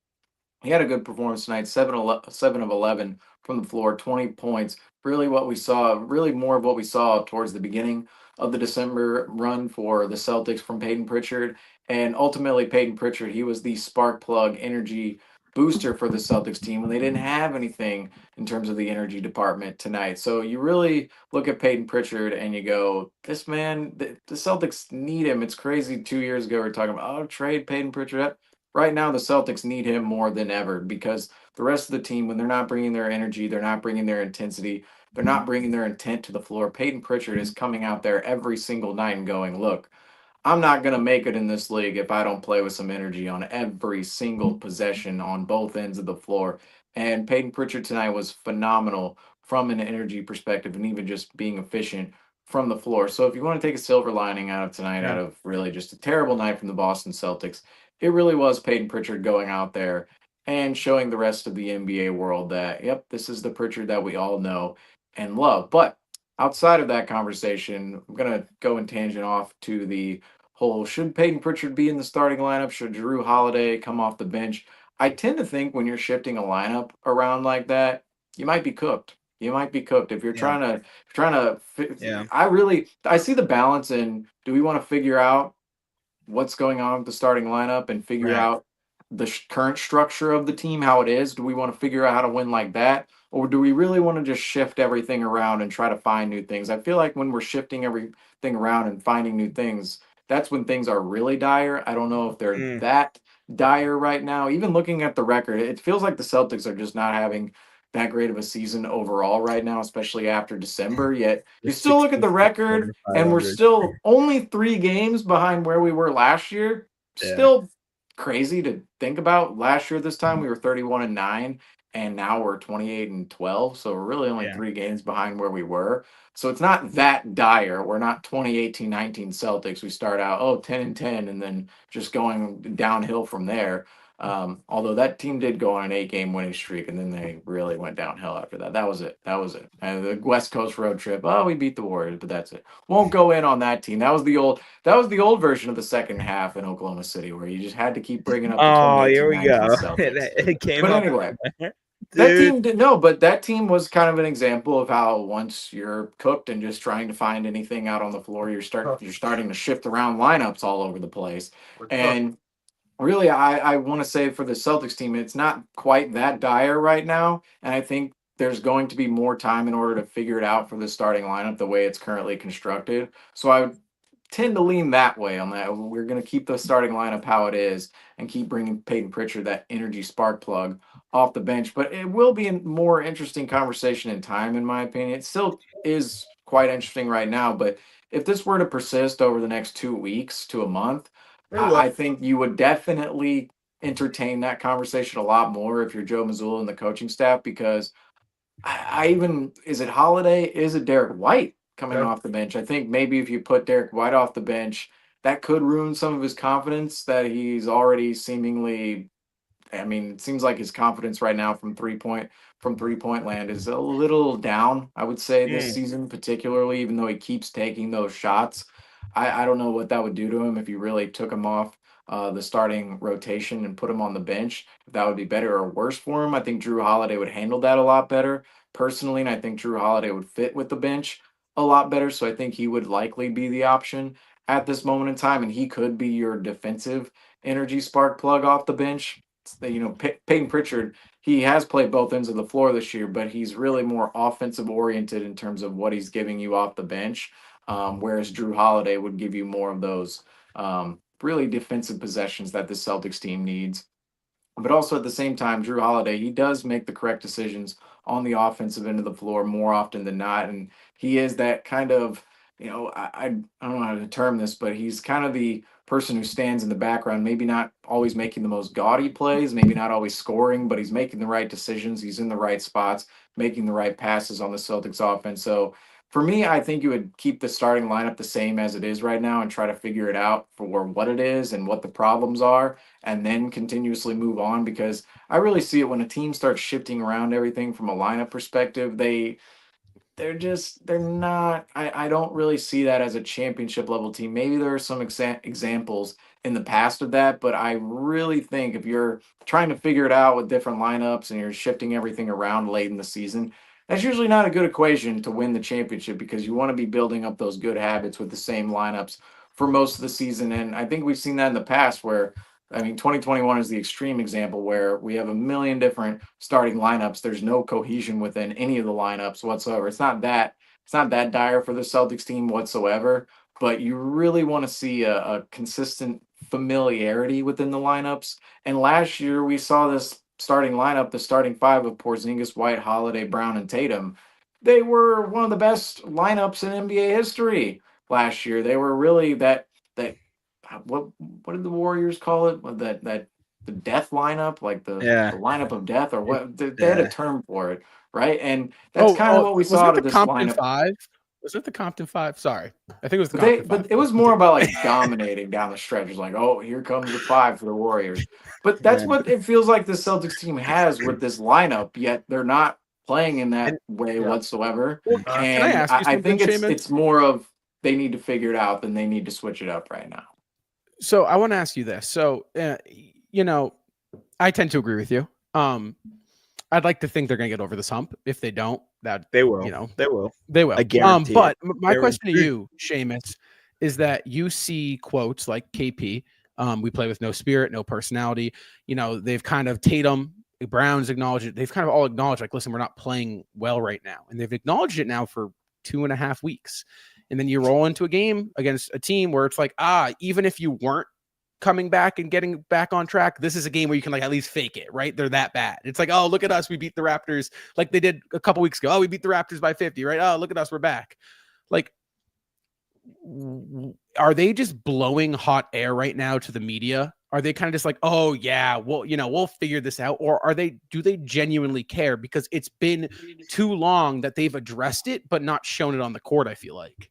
he had a good performance tonight, 7 of 11 from the floor, 20 points. Really what we saw, really more of what we saw towards the beginning of the December run for the Celtics from Peyton Pritchard. And ultimately, Peyton Pritchard, he was the spark plug energy booster for the Celtics team when they didn't have anything in terms of the energy department tonight. So you really look at Peyton Pritchard and you go, this man, the Celtics need him. It's crazy. 2 years ago, we were talking about, trade Peyton Pritchard. Right now, the Celtics need him more than ever because the rest of the team, when they're not bringing their energy, they're not bringing their intensity, they're not bringing their intent to the floor. Peyton Pritchard is coming out there every single night and going, look, I'm not going to make it in this league if I don't play with some energy on every single possession on both ends of the floor. And Peyton Pritchard tonight was phenomenal from an energy perspective and even just being efficient from the floor. So if you want to take a silver lining out of tonight, out of really just a terrible night from the Boston Celtics, it really was Peyton Pritchard going out there and showing the rest of the NBA world that, yep, this is the Pritchard that we all know and love. But outside of that conversation, I'm going to go and tangent off to the whole, should Peyton Pritchard be in the starting lineup? Should Jrue Holiday come off the bench? I tend to think when you're shifting a lineup around like that, you might be cooked. You might be cooked if you're Yeah. trying to. Yeah. I see the balance in. Do we want to figure out what's going on with the starting lineup and figure Right. out the current structure of the team, how it is? Do we want to figure out how to win like that? Or do we really want to just shift everything around and try to find new things? I feel like when we're shifting everything around and finding new things, that's when things are really dire. I don't know if they're Mm. that dire right now. Even looking at the record, it feels like the Celtics are just not having that great of a season overall right now, especially after December. Yet you They're still look at the 16th record, over and we're 500. still only 3 games behind where we were last year. Yeah. Still crazy to think about. Last year this time we were 31-9, and now we're 28-12. So we're really only Yeah. 3 games behind where we were. So it's not that dire. We're not 2018-19 Celtics. We start out 10-10 and then just going downhill from there. Although that team did go on an 8-game winning streak, and then they really went downhill after that. That was it. That was it. And the West Coast road trip. Oh, we beat the Warriors, but that's it. Won't go in on that team. That was the old version of the second half in Oklahoma City, where you just had to keep bringing up the Oh, here we 2018-19 go. Celtics. It came But up. anyway, that Dude. team did no, but that team was kind of an example of how once you're cooked and just trying to find anything out on the floor, you're starting to shift around lineups all over the place. And really, I want to say for the Celtics team, it's not quite that dire right now. And I think there's going to be more time in order to figure it out for the starting lineup the way it's currently constructed. So I would tend to lean that way on that. We're going to keep the starting lineup how it is and keep bringing Peyton Pritchard, that energy spark plug, off the bench. But it will be a more interesting conversation in time, in my opinion. It still is quite interesting right now. But if this were to persist over the next 2 weeks to a month, I think you would definitely entertain that conversation a lot more if you're Joe Mazzulla and the coaching staff, because I even is it Holiday? Is it Derrick White coming off the bench? I think maybe if you put Derrick White off the bench, that could ruin some of his confidence that he's already seemingly. I mean, it seems like his confidence right now from 3-point land is a little down, I would say, this season, particularly, even though he keeps taking those shots. I don't know what that would do to him if you really took him off the starting rotation and put him on the bench. If that would be better or worse for him. I think Drew Holiday would handle that a lot better personally, and I think Drew Holiday would fit with the bench a lot better. So I think he would likely be the option at this moment in time, and he could be your defensive energy spark plug off the bench. Peyton Pritchard, he has played both ends of the floor this year, but he's really more offensive oriented in terms of what he's giving you off the bench. Whereas Drew Holiday would give you more of those really defensive possessions that the Celtics team needs. But also at the same time, Drew Holiday, he does make the correct decisions on the offensive end of the floor more often than not. And he is that kind of, I don't know how to term this, but he's kind of the person who stands in the background, maybe not always making the most gaudy plays, maybe not always scoring, but he's making the right decisions. He's in the right spots, making the right passes on the Celtics offense. So for me, I think you would keep the starting lineup the same as it is right now and try to figure it out for what it is and what the problems are, and then continuously move on, because I really see it when a team starts shifting around everything from a lineup perspective. They're not. I don't really see that as a championship level team. Maybe there are some examples in the past of that, but I really think if you're trying to figure it out with different lineups and you're shifting everything around late in the season, that's usually not a good equation to win the championship, because you want to be building up those good habits with the same lineups for most of the season. And I think we've seen that in the past where, I mean, 2021 is the extreme example where we have a million different starting lineups. There's no cohesion within any of the lineups whatsoever. It's not that dire for the Celtics team whatsoever, but you really want to see a consistent familiarity within the lineups. And last year we saw this starting lineup, the starting five of Porzingis, White, Holiday, Brown, and Tatum. They were one of the best lineups in NBA history last year. They were really that what did the Warriors call it? That the death lineup, like the lineup of death, or what? They had a term for it, right? And that's kind of what we was saw it out the of this Compton lineup. Five? Was it the Compton Five? Sorry, I think it was the But Compton Five. but it was more about like dominating down the stretch. It's like, oh, here comes the five for the Warriors. But that's what it feels like the Celtics team has with this lineup. Yet they're not playing in that way whatsoever. Can I And ask you I think something, Seamus? it's more of they need to figure it out than they need to switch it up right now. So I want to ask you this. So, I tend to agree with you. I'd like to think they're going to get over this hump. If they don't, that They will. you know They will. they will. I guarantee But it. my question to you, Seamus, is that you see quotes like KP. We play with no spirit, no personality. You know, they've kind of Tatum, Brown's acknowledged it. They've kind of all acknowledged, like, listen, we're not playing well right now. And they've acknowledged it now for 2.5 weeks. And then you roll into a game against a team where it's like, even if you weren't coming back and getting back on track, this is a game where you can like at least fake it, right? They're that bad. It's like, oh, look at us. We beat the Raptors like they did a couple weeks ago. Oh, we beat the Raptors by 50, right? Oh, look at us. We're back. Like, are they just blowing hot air right now to the media? Are they kind of just like, oh yeah, well, we'll figure this out? Or do they genuinely care? Because it's been too long that they've addressed it, but not shown it on the court, I feel like.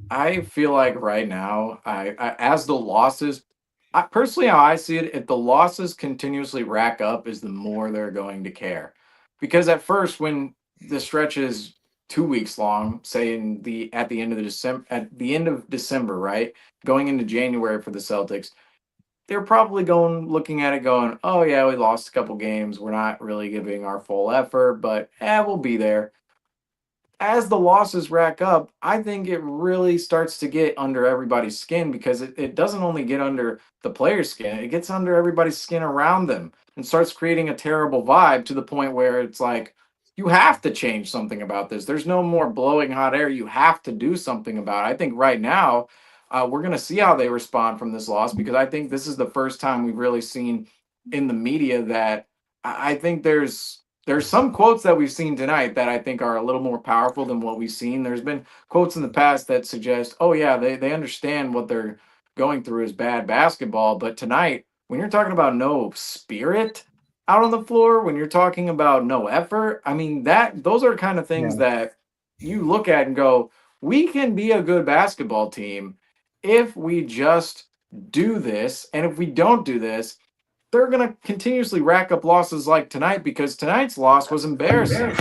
I feel like right now, as the losses, personally, how I see it, if the losses continuously rack up, is the more they're going to care. Because at first, when the stretch is 2 weeks long, say at the end of December, right, going into January for the Celtics, they're probably looking at it going, oh yeah, we lost a couple games. We're not really giving our full effort, but we'll be there. As the losses rack up, I think it really starts to get under everybody's skin, because it doesn't only get under the player's skin, it gets under everybody's skin around them and starts creating a terrible vibe to the point where it's like, you have to change something about this. There's no more blowing hot air. You have to do something about it. I think right now, we're going to see how they respond from this loss, because I think this is the first time we've really seen in the media that I think there's some quotes that we've seen tonight that I think are a little more powerful than what we've seen. There's been quotes in the past that suggest, oh yeah, they understand what they're going through is bad basketball. But tonight, when you're talking about no spirit out on the floor, when you're talking about no effort, I mean, those are kind of things that you look at and go, we can be a good basketball team if we just do this. And if we don't do this, they're going to continuously rack up losses like tonight, because tonight's loss was embarrassing.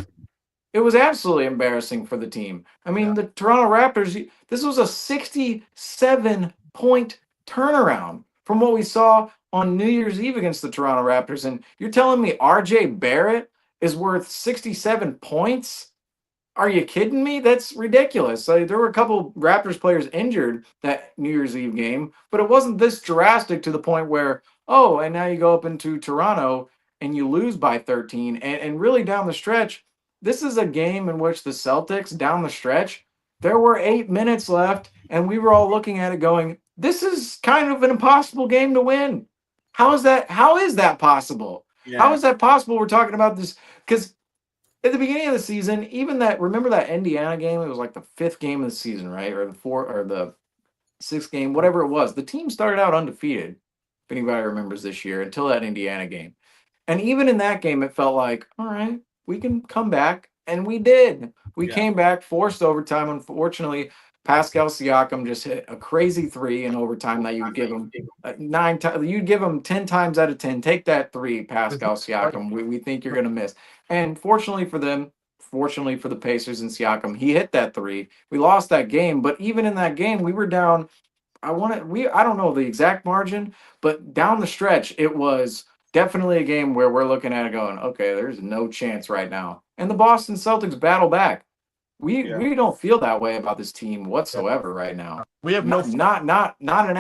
It was absolutely embarrassing for the team. I mean, the Toronto Raptors, this was a 67-point turnaround from what we saw on New Year's Eve against the Toronto Raptors. And you're telling me RJ Barrett is worth 67 points? Are you kidding me? That's ridiculous. There were a couple Raptors players injured that New Year's Eve game, but it wasn't this drastic to the point where, oh, and now you go up into Toronto and you lose by 13. And really down the stretch, this is a game in which the Celtics, down the stretch, there were 8 minutes left, and we were all looking at it going, this is kind of an impossible game to win. How is that possible? Yeah. How is that possible? We're talking about this because at the beginning of the season, remember that Indiana game? It was like the 5th game of the season, right? Or the 4th or the 6th game, whatever it was. The team started out undefeated, if anybody remembers this year, until that Indiana game. And even in that game, it felt like, all right, we can come back. And we did. We came back, forced overtime. Unfortunately, Pascal Siakam just hit a crazy 3 in overtime that you would give him 9 times. You'd give him 10 times out of 10. Take that 3, Pascal Siakam. We think you're going to miss. And fortunately for them, fortunately for the Pacers and Siakam, he hit that 3. We lost that game, but even in that game, we were down. I don't know the exact margin, but down the stretch, it was definitely a game where we're looking at it going, okay, there's no chance right now. And the Boston Celtics battle back. We don't feel that way about this team whatsoever right now. We have not an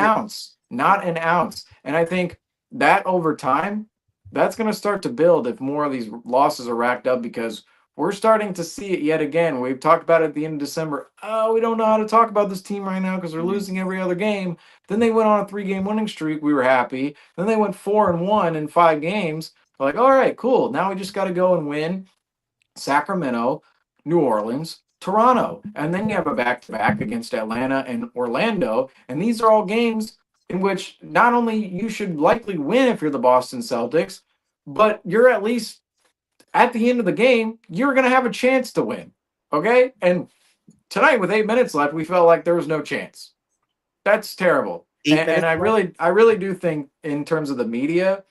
ounce. Not an ounce. And I think that over time, that's going to start to build if more of these losses are racked up, because we're starting to see it yet again. We've talked about it at the end of December. Oh, we don't know how to talk about this team right now because they're losing every other game. Then they went on a 3-game winning streak. We were happy. Then they went 4-1 in 5 games. We're like, all right, cool. Now we just got to go and win Sacramento, New Orleans, Toronto. And then you have a back-to-back against Atlanta and Orlando. And these are all games in which not only you should likely win if you're the Boston Celtics, but you're at least at the end of the game, you're going to have a chance to win. Okay? And tonight with 8 minutes left, we felt like there was no chance. That's terrible. And I really do think in terms of the media,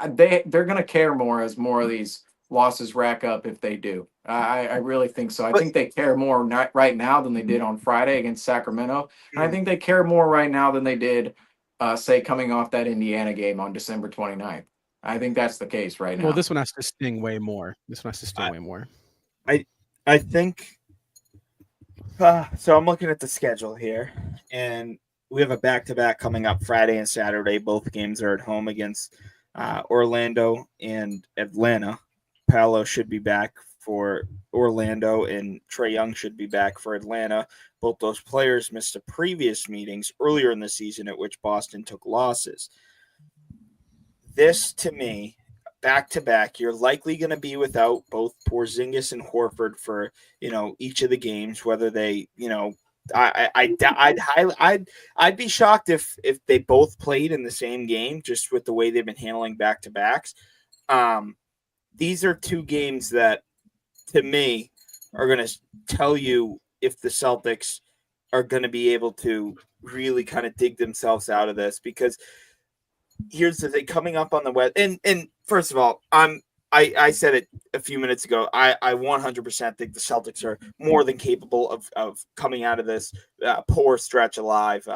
they're going to care more as more of these losses rack up if they do. I really think so. I think they care more right now than they did on Friday against Sacramento. And I think they care more right now than they did, say, coming off that Indiana game on December 29th. I think that's the case right now. Well, this one has to sting way more. I I think so. I'm looking at the schedule here, and we have a back-to-back coming up Friday and Saturday. Both games are at home against Orlando and Atlanta. Paolo should be back for Orlando, and Trae Young should be back for Atlanta. Both those players missed the previous meetings earlier in the season at which Boston took losses. This, to me, back-to-back, you're likely going to be without both Porzingis and Horford for, each of the games, whether they, I'd be shocked if they both played in the same game, just with the way they've been handling back-to-backs. These are two games that, to me, are going to tell you if the Celtics are going to be able to really kind of dig themselves out of this. Because here's the thing, coming up on the West, and first of all, I said it a few minutes ago. I 100% think the Celtics are more than capable of coming out of this poor stretch alive.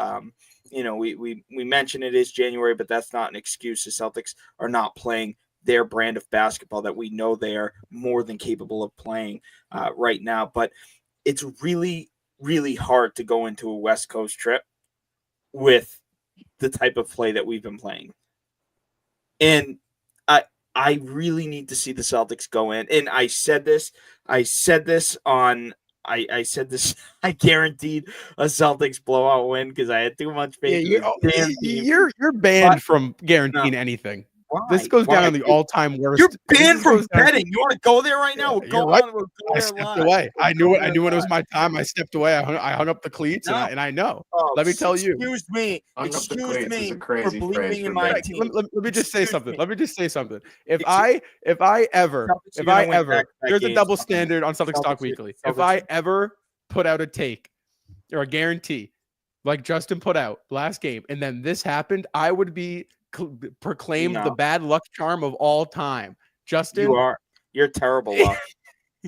We mentioned it is January, but that's not an excuse. The Celtics are not playing their brand of basketball that we know they are more than capable of playing right now. But it's really, really hard to go into a West Coast trip with the type of play that we've been playing. And I really need to see the Celtics go in. And I said this on I said this. I guaranteed a Celtics blowout win because I had too much faith. Yeah, you're banned from guaranteeing anything. Why? This goes down the all-time worst. You're banned from betting. You want to go there right now? We'll go I stepped away. I knew when it was my time. I stepped away. I hung up the cleats, and I know. Let me tell you. Excuse me for believing in my team. Let me just say something. If I ever, there's a double standard on Celtics Talk Weekly. If I ever put out a take or a guarantee like Justin put out last game, and then this happened, I would be proclaimed the bad luck charm of all time. Justin, you're terrible luck.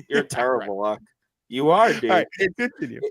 You're terrible luck. You are, dude. Right,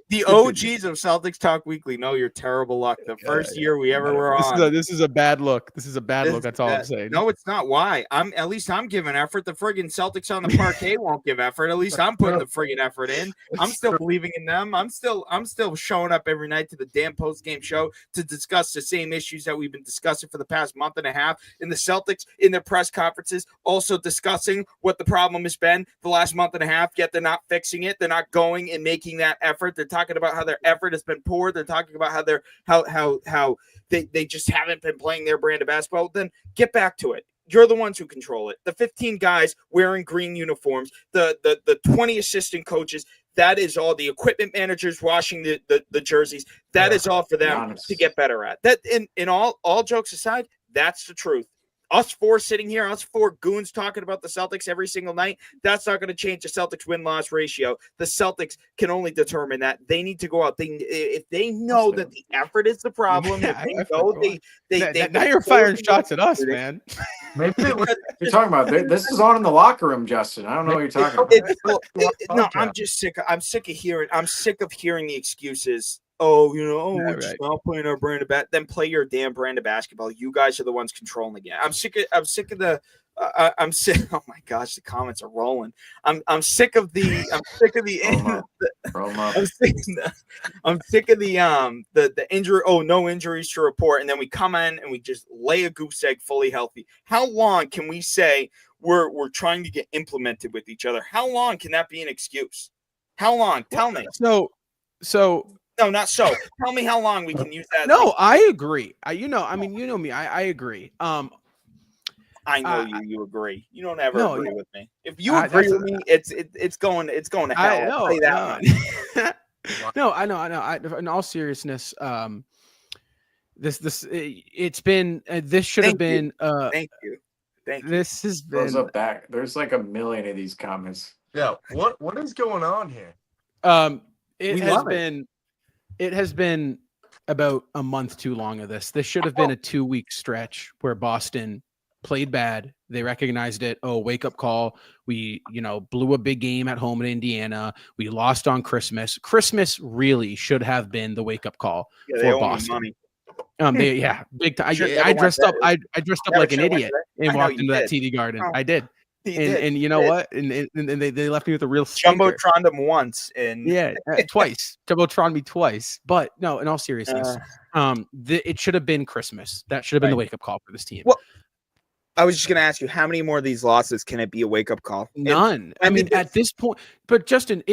the OGs of Celtics Talk Weekly know you're terrible luck. The first year we ever were on. This is a bad look. That's all I'm saying. No, it's not. Why? At least I'm giving effort. The friggin' Celtics on the parquet won't give effort. At least I'm putting the friggin' effort in. I'm still believing in them. I'm still showing up every night to the damn post-game show to discuss the same issues that we've been discussing for the past month and a half. And the Celtics in their press conferences also discussing what the problem has been the last month and a half, yet they're not fixing it. They're not going and making that effort. They're talking about how their effort has been poor. They're talking about how they just haven't been playing their brand of basketball. Then get back to it. You're the ones who control it. The 15 guys wearing green uniforms, the 20 assistant coaches, that is all. The equipment managers washing the jerseys, that is all for them to get better at. That in all jokes aside, that's the truth. Us four sitting here, us four goons talking about the Celtics every single night, that's not going to change the Celtics win-loss ratio. The Celtics can only determine that. They need to go out. If they know that the effort is the problem, now you're firing shots at us, man. Maybe you're talking about this is on in the locker room, Justin. I don't know what you're talking about. I'm just sick. I'm sick of hearing the excises. We're just not playing our brand of then play your damn brand of basketball. You guys are the ones controlling the game. I'm sick of the oh my gosh, the comments are rolling. I'm sick of the injury. Oh, no injuries to report, and then we come in and we just lay a goose egg fully healthy. How long can we say we're trying to get implemented with each other? How long can that be an excuse? How long? Tell me. So. No, not so. Tell me how long we can use that. No, I agree. You know me. I agree. I know you agree. You don't ever agree with me. If you agree with me, it's going to hell. No, I know. In all seriousness, this should have been. Thank you. This has been. There's like a million of these comments. Yeah. What is going on here? It has been about a month too long of this. This should have been a 2-week stretch where Boston played bad. They recognized it. Oh, wake up call. We, blew a big game at home in Indiana. We lost on Christmas. Christmas really should have been the wake up call for Boston. Big time. I dressed up. I dressed up like an idiot and walked into that TD Garden. I did. And you know what? And they left me with a real stinker. Jumbotroned him once, and twice. Jumbotron me twice. But no, in all seriousness, it should have been Christmas. That should have been the wake up call for this team. Well, I was just going to ask you, how many more of these losses can it be a wake up call? None. I mean, at this point, but Justin,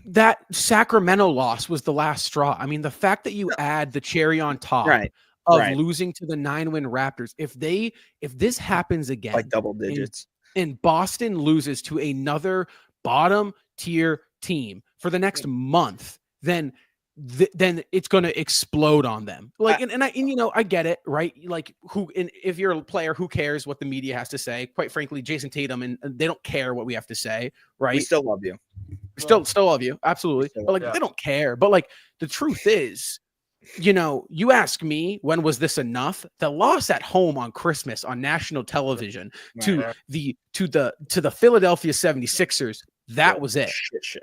that Sacramento loss was the last straw. I mean, the fact that you add the cherry on top of losing to the 9-win Raptors, if this happens again, like double digits, and Boston loses to another bottom tier team for the next month, then it's going to explode on them. Like, and I get it, right? Like, if you're a player, who cares what the media has to say? Quite frankly, Jason Tatum, and they don't care what we have to say, right? We still love you. Still love you, absolutely. But like, they don't care. But like, the truth is, you ask me, when was this enough? The loss at home on Christmas on national television to the Philadelphia 76ers, that was it. Shit show.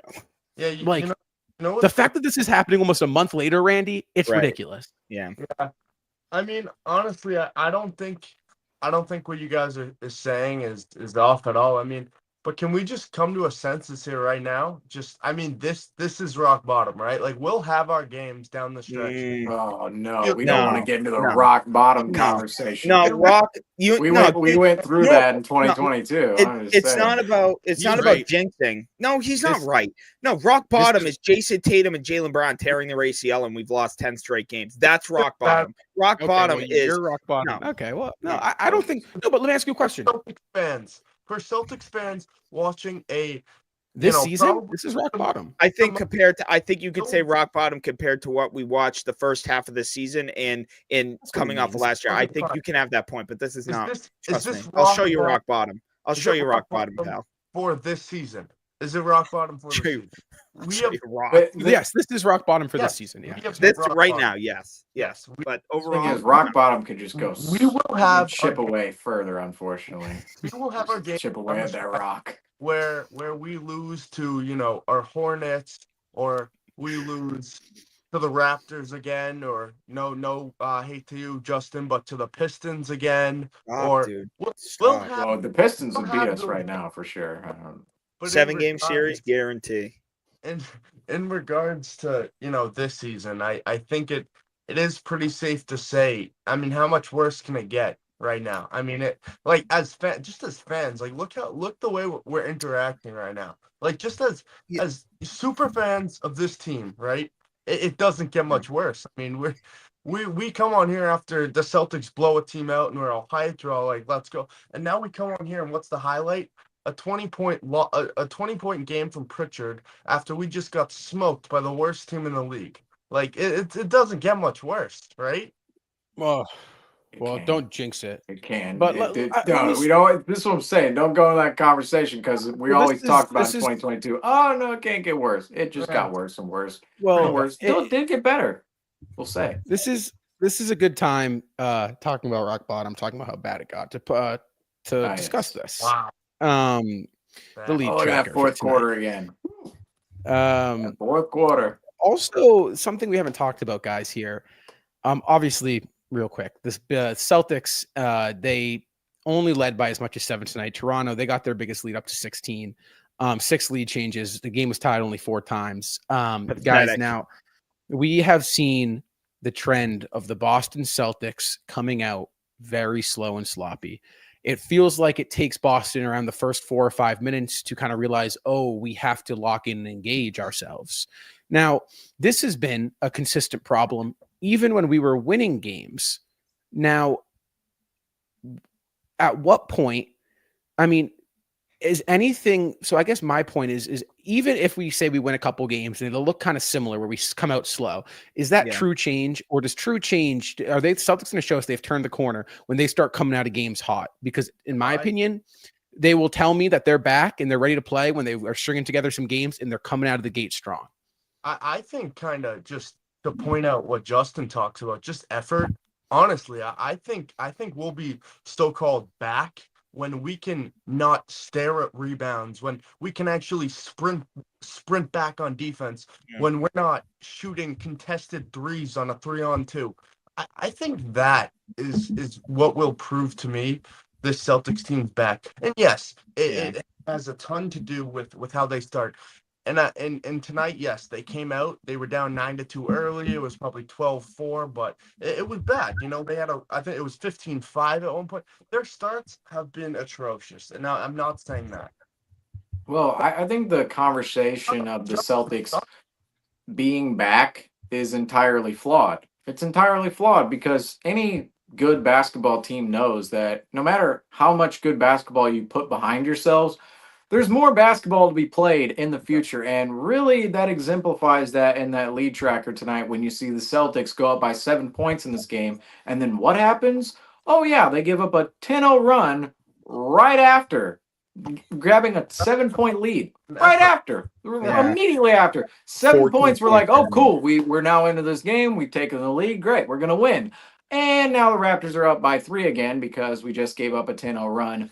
Yeah, the fact that this is happening almost a month later, Randy, it's ridiculous. Yeah. I mean, honestly, I don't think what you guys are saying is off at all. I mean, but can we just come to a census here right now? This is rock bottom, right? Like, we'll have our games down the stretch. Oh no, we don't want to get into the rock bottom conversation. No, we went through that in 2022. It's not about jinxing. No, he's not right. No, rock bottom is Jason Tatum and Jaylen Brown tearing their ACL, and we've lost 10 straight games. That's rock bottom. Rock bottom is you're rock bottom. No. Okay, well, no, I don't think. No, but let me ask you a question. For Celtics fans watching this season, this is rock bottom. I think you could say rock bottom compared to what we watched the first half of the season and coming off of last year. I think you can have that point, but this is not. Trust me. I'll show you rock bottom. I'll show you rock bottom, pal. For this season, is it rock bottom for this season? Yes, this is rock bottom for this season. Yeah, this right now. Yes. But overall, rock bottom could just go. We will have chip away further. Unfortunately, we will have our game chip away at that rock where we lose to our Hornets, or we lose to the Raptors again, or no hate to you, Justin, but to the Pistons again. Well, the Pistons would beat us right now for sure. 7-game series guarantee. In regards to this season, I think it is pretty safe to say. I mean, how much worse can it get right now? I mean, as fans, like look the way we're interacting right now. Like, just as super fans of this team, right? It doesn't get much worse. I mean, we come on here after the Celtics blow a team out, and we're all hyped. We're all like, let's go. And now we come on here, and what's the highlight? A 20-point game from Pritchard after we just got smoked by the worst team in the league. Like, it doesn't get much worse, right? Well, don't jinx it. It can, but we don't. This is what I'm saying. Don't go in that conversation, because we always talk about 2022. Oh no, it can't get worse. It just got worse and worse. It did get better. We'll say this is a good time talking about rock bottom, talking about how bad it got to discuss this. Wow. The lead tracker. That fourth quarter again. Fourth quarter. Also, something we haven't talked about, guys, here. Obviously, real quick, this Celtics, they only led by as much as 7 tonight. Toronto, they got their biggest lead up to 16. 6 lead changes. The game was tied only 4 times. Guys, now we have seen the trend of the Boston Celtics coming out very slow and sloppy. It feels like it takes Boston around the first 4 or 5 minutes to kind of realize, we have to lock in and engage ourselves. Now, this has been a consistent problem even when we were winning games. Now, at what point, I mean, is anything, so I guess my point is even if we say we win a couple games and it'll look kind of similar where we come out slow, is that true change, or does true change, are they Celtics going to show us they've turned the corner when they start coming out of games hot? Because in my opinion, they will tell me that they're back and they're ready to play when they are stringing together some games and they're coming out of the gate strong. I think, kind of just to point out what Justin talks about, just effort. Honestly, I think we'll be so-called back when we can not stare at rebounds, when we can actually sprint back on defense, when we're not shooting contested threes on a 3-on-2. I think that is what will prove to me this Celtics team's back. And yes, it has a ton to do with how they start. And tonight, yes, they came out. They were down 9-2 early. It was probably 12-4, but it was bad. They had I think it was 15-5 at one point. Their starts have been atrocious. And now I'm not saying that. Well, I think the conversation of the Celtics being back is entirely flawed. It's entirely flawed because any good basketball team knows that no matter how much good basketball you put behind yourselves, there's more basketball to be played in the future. And really, that exemplifies that in that lead tracker tonight when you see the Celtics go up by 7 points in this game. And then what happens? Oh, yeah, they give up a 10-0 run right after grabbing a 7-point lead. Right after. Immediately after. 7 points, we're like, oh, cool. We're now into this game. We've taken the lead. Great. We're going to win. And now the Raptors are up by 3 again because we just gave up a 10-0 run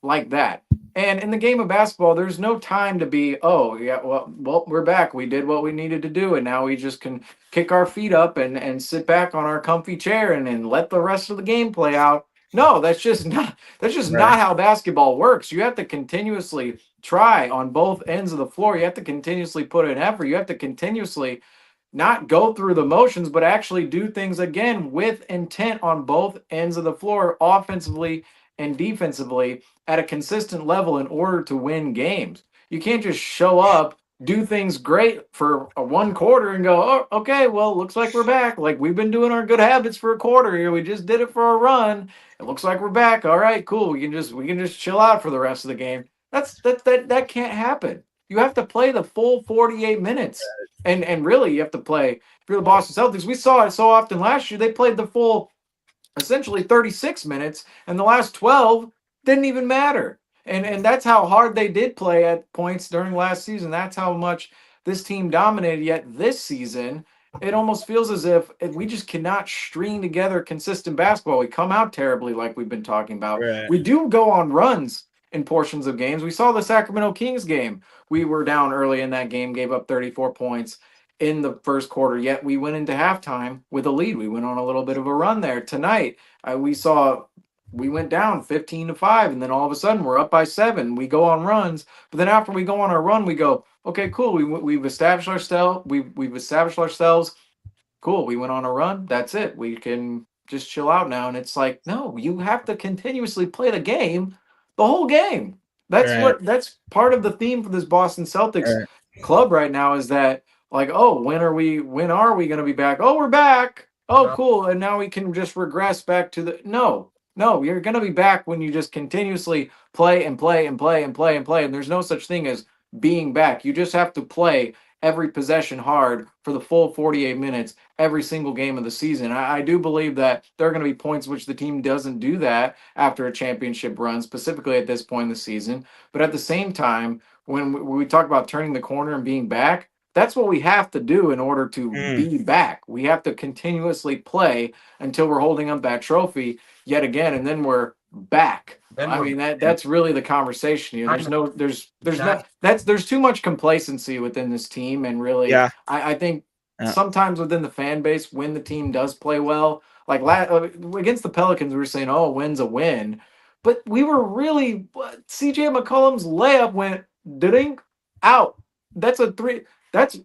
like that. And in the game of basketball, there's no time to be, oh, yeah, well, we're back. We did what we needed to do, and now we just can kick our feet up and sit back on our comfy chair and let the rest of the game play out. No, that's just not how basketball works. You have to continuously try on both ends of the floor. You have to continuously put in effort. You have to continuously not go through the motions, but actually do things again with intent on both ends of the floor, offensively and defensively at a consistent level in order to win games. You can't just show up, do things great for one quarter and go, oh, okay, well, looks like we're back. Like we've been doing our good habits for a quarter here. We just did it for a run. It looks like we're back. All right, cool. We can just chill out for the rest of the game. That can't happen. You have to play the full 48 minutes. And really you have to play, if you're the Boston Celtics, we saw it so often last year, they played the full essentially 36 minutes, and the last 12 didn't even matter. And that's how hard they did play at points during last season. That's how much this team dominated. Yet this season, it almost feels as if we just cannot string together consistent basketball. We come out terribly, like we've been talking about. Right. We do go on runs in portions of games. We saw the Sacramento Kings game. We were down early in that game, gave up 34 points in the first quarter, yet we went into halftime with a lead. We went on a little bit of a run there. Tonight, we went down 15-5, and then all of a sudden we're up by 7. We go on runs, but then after we go on our run, we go, okay, cool. We've established ourselves. We've established ourselves. Cool. We went on a run. That's it. We can just chill out now. And it's like, no, you have to continuously play the game, the whole game. That's part of the theme for this Boston Celtics club right now is that, like, oh, when are we going to be back? Oh, we're back. Oh, cool. And now we can just regress back to the no, you're going to be back when you just continuously play and play and play and play and play. And there's no such thing as being back. You just have to play every possession hard for the full 48 minutes every single game of the season. I do believe that there are going to be points which the team doesn't do that after a championship run, specifically at this point in the season. But at the same time, when we talk about turning the corner and being back, that's what we have to do in order to be back. We have to continuously play until we're holding up that trophy yet again, and then we're back. That's really the conversation here. There's too much complacency within this team, and really, I think sometimes within the fan base, when the team does play well, like against the Pelicans, we were saying, "Oh, a win's a win," but we were really CJ McCollum's layup went ding out.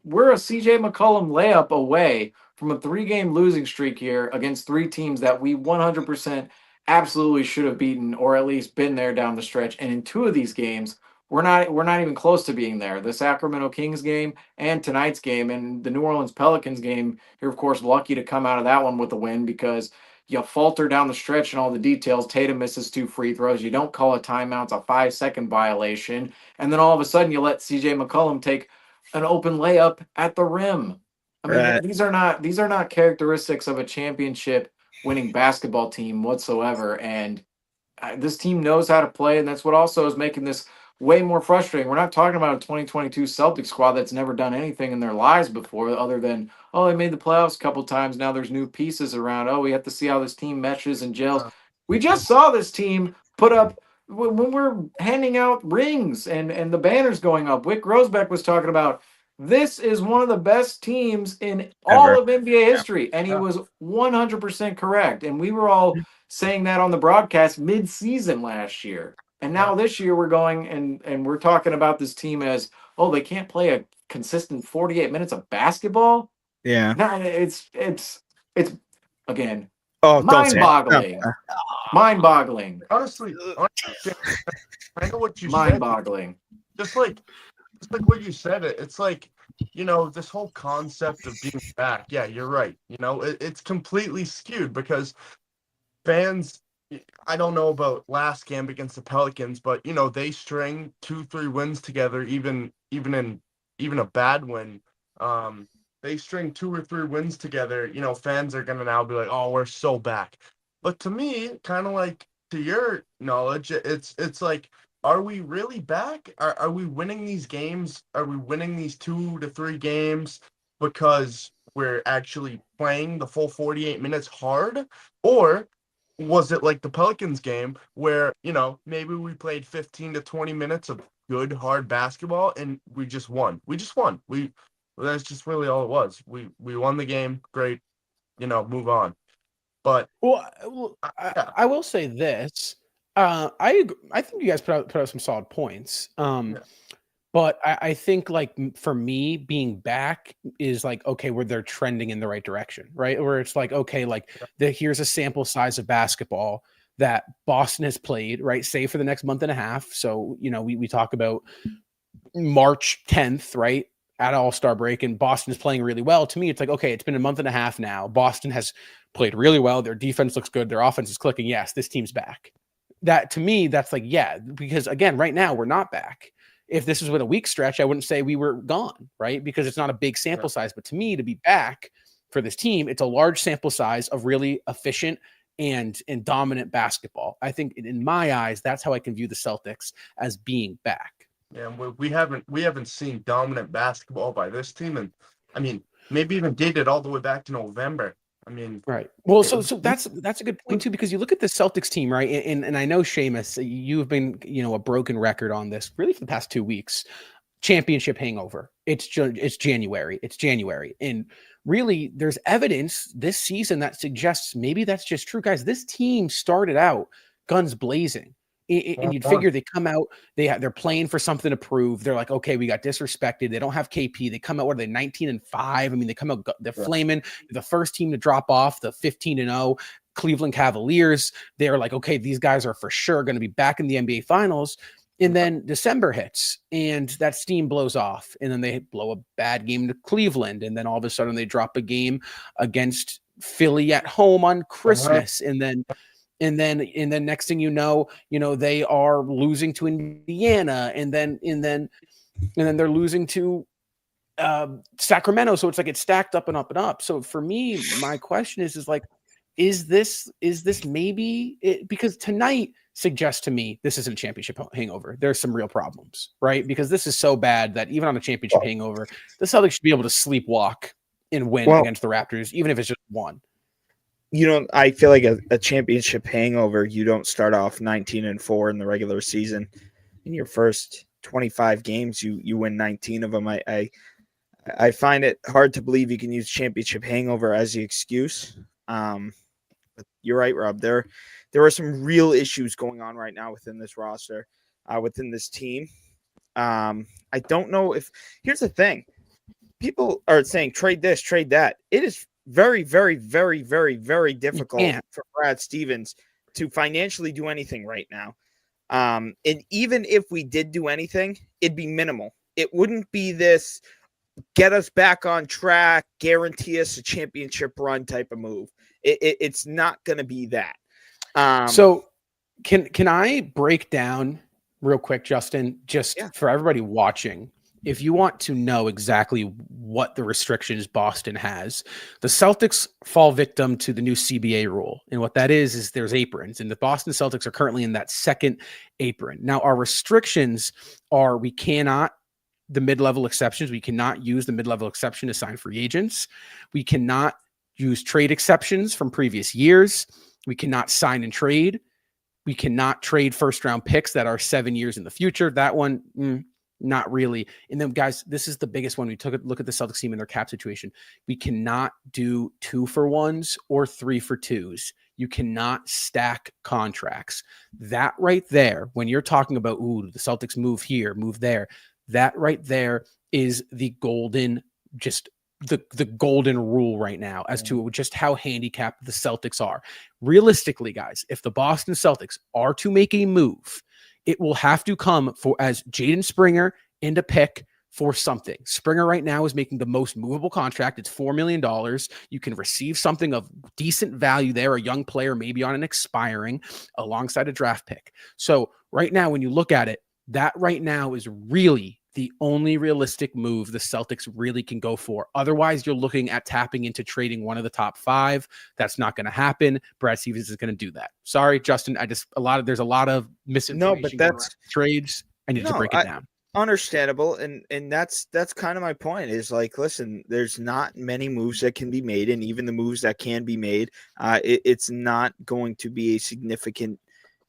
We're a CJ McCollum layup away from a 3-game losing streak here against 3 teams that we 100% absolutely should have beaten, or at least been there down the stretch. And in 2 of these games, we're not even close to being there. The Sacramento Kings game and tonight's game, and the New Orleans Pelicans game. You're of course lucky to come out of that one with a win because you falter down the stretch and all the details. Tatum misses 2 free throws. You don't call a timeout. It's a 5-second violation. And then all of a sudden you let CJ McCollum take an open layup at the rim. I mean, these are not characteristics of a championship winning basketball team whatsoever. And this team knows how to play, and that's what also is making this way more frustrating. We're not talking about a 2022 Celtics squad that's never done anything in their lives before other than, oh, they made the playoffs a couple times. Now there's new pieces around. Oh, we have to see how this team meshes and gels. We just saw this team put up, when we're handing out rings and the banners going up. Wick Rosbeck was talking about this is one of the best teams in all Ever. of NBA history. And he was 100% correct. And we were all saying that on the broadcast mid-season last year. And now this year we're going and we're talking about this team as, oh, they can't play a consistent 48 minutes of basketball. Yeah. No, it's again, Oh, don't say it. mind-boggling. No. Mind-boggling. Honestly, I know what you Mind-boggling. said. Just like what you said, it's like, this whole concept of being back. Yeah, you're right. It's completely skewed because fans, I don't know about last game against the Pelicans, but they string 2-3 wins together, even a bad win. They string 2 or 3 wins together. Fans are gonna now be like, "Oh, we're so back." But to me, kind of like to your knowledge, it's like, are we really back? Are we winning these games? Are we winning these 2 to 3 games because we're actually playing the full 48 minutes hard, or was it like the Pelicans game where, maybe we played 15 to 20 minutes of good, hard basketball and we just won? That's just really all it was. We won the game. Great. Move on. But I will say this. I think you guys put out some solid points. But I think, like, for me, being back is like, okay, where they're trending in the right direction, right? Where it's like, okay, like here's a sample size of basketball that Boston has played, right? Say for the next month and a half. So, we talk about March 10th, right? At All-Star break, and Boston is playing really well. To me, it's like, okay, it's been a month and a half now. Boston has played really well. Their defense looks good. Their offense is clicking. Yes, this team's back. That, to me, that's like, yeah, because again, right now we're not back. If this was with a week stretch, I wouldn't say we were gone, right? Because it's not a big sample size. But to me, to be back for this team, it's a large sample size of really efficient and dominant basketball. I think in my eyes, that's how I can view the Celtics as being back. Yeah, we haven't seen dominant basketball by this team, and I mean, maybe even dated all the way back to November. I mean, right. Well, so that's a good point too, because you look at the Celtics team, right? And I know, Seamus, you've been a broken record on this really for the past 2 weeks. Championship hangover. It's January. It's January, and really, there's evidence this season that suggests maybe that's just true, guys. This team started out guns blazing. And you'd figure they come out, they're playing for something to prove. They're like, okay, we got disrespected. They don't have KP. They come out, what are they, 19-5? I mean, they come out, they're flaming. The first team to drop off the 15-0 Cleveland Cavaliers. They're like, okay, these guys are for sure going to be back in the NBA Finals. And then December hits and that steam blows off. And then they blow a bad game to Cleveland. And then all of a sudden they drop a game against Philly at home on Christmas. And then next thing you know, they are losing to Indiana, and then they're losing to Sacramento. So it's like it's stacked up and up and up. So for me, my question is like, is this maybe it? Because tonight suggests to me this isn't a championship hangover. There's some real problems, right? Because this is so bad that even on a championship hangover, the Celtics should be able to sleepwalk and win against the Raptors, even if it's just one. I feel like a championship hangover, you don't start off 19-4 in the regular season. In your first 25 games, you win 19 of them. I find it hard to believe you can use championship hangover as the excuse. But you're right, Rob. There are some real issues going on right now within this roster, within this team. I don't know if – here's the thing. People are saying trade this, trade that. It is very, very, very, very, very difficult for Brad Stevens to financially do anything right now. And even if we did do anything, it'd be minimal. It wouldn't be this get us back on track, guarantee us a championship run type of move. It's not going to be that. So can I break down real quick, Justin, just for everybody watching? If you want to know exactly what the restrictions Boston has, the Celtics fall victim to the new CBA rule. And what that is there's aprons, and the Boston Celtics are currently in that second apron. Now, our restrictions are the mid-level exceptions. We cannot use the mid-level exception to sign free agents. We cannot use trade exceptions from previous years. We cannot sign and trade. We cannot trade first-round picks that are 7 years in the future. That one, Not really. And then, guys, this is the biggest one. We took a look at the Celtics team and their cap situation. We cannot do 2-for-1s or 3-for-2s. You cannot stack contracts. That right there, when you're talking about, ooh, the Celtics move here, move there, that right there is the golden, just the golden rule right now as to just how handicapped the Celtics are. Realistically, guys, if the Boston Celtics are to make a move, it will have to come for as Jaden Springer and a pick for something. Springer right now is making the most movable contract. It's $4 million. You can receive something of decent value there, a young player maybe on an expiring alongside a draft pick. So right now, when you look at it, that right now is really the only realistic move the Celtics really can go for. Otherwise, you're looking at tapping into trading one of the top 5. That's not going to happen. Brad Stevens is going to do that. Sorry, Justin. There's a lot of misinformation. No, but that's trades. I need to break it down. Understandable, and that's kind of my point. Is like, listen, there's not many moves that can be made, and even the moves that can be made, it's not going to be a significant.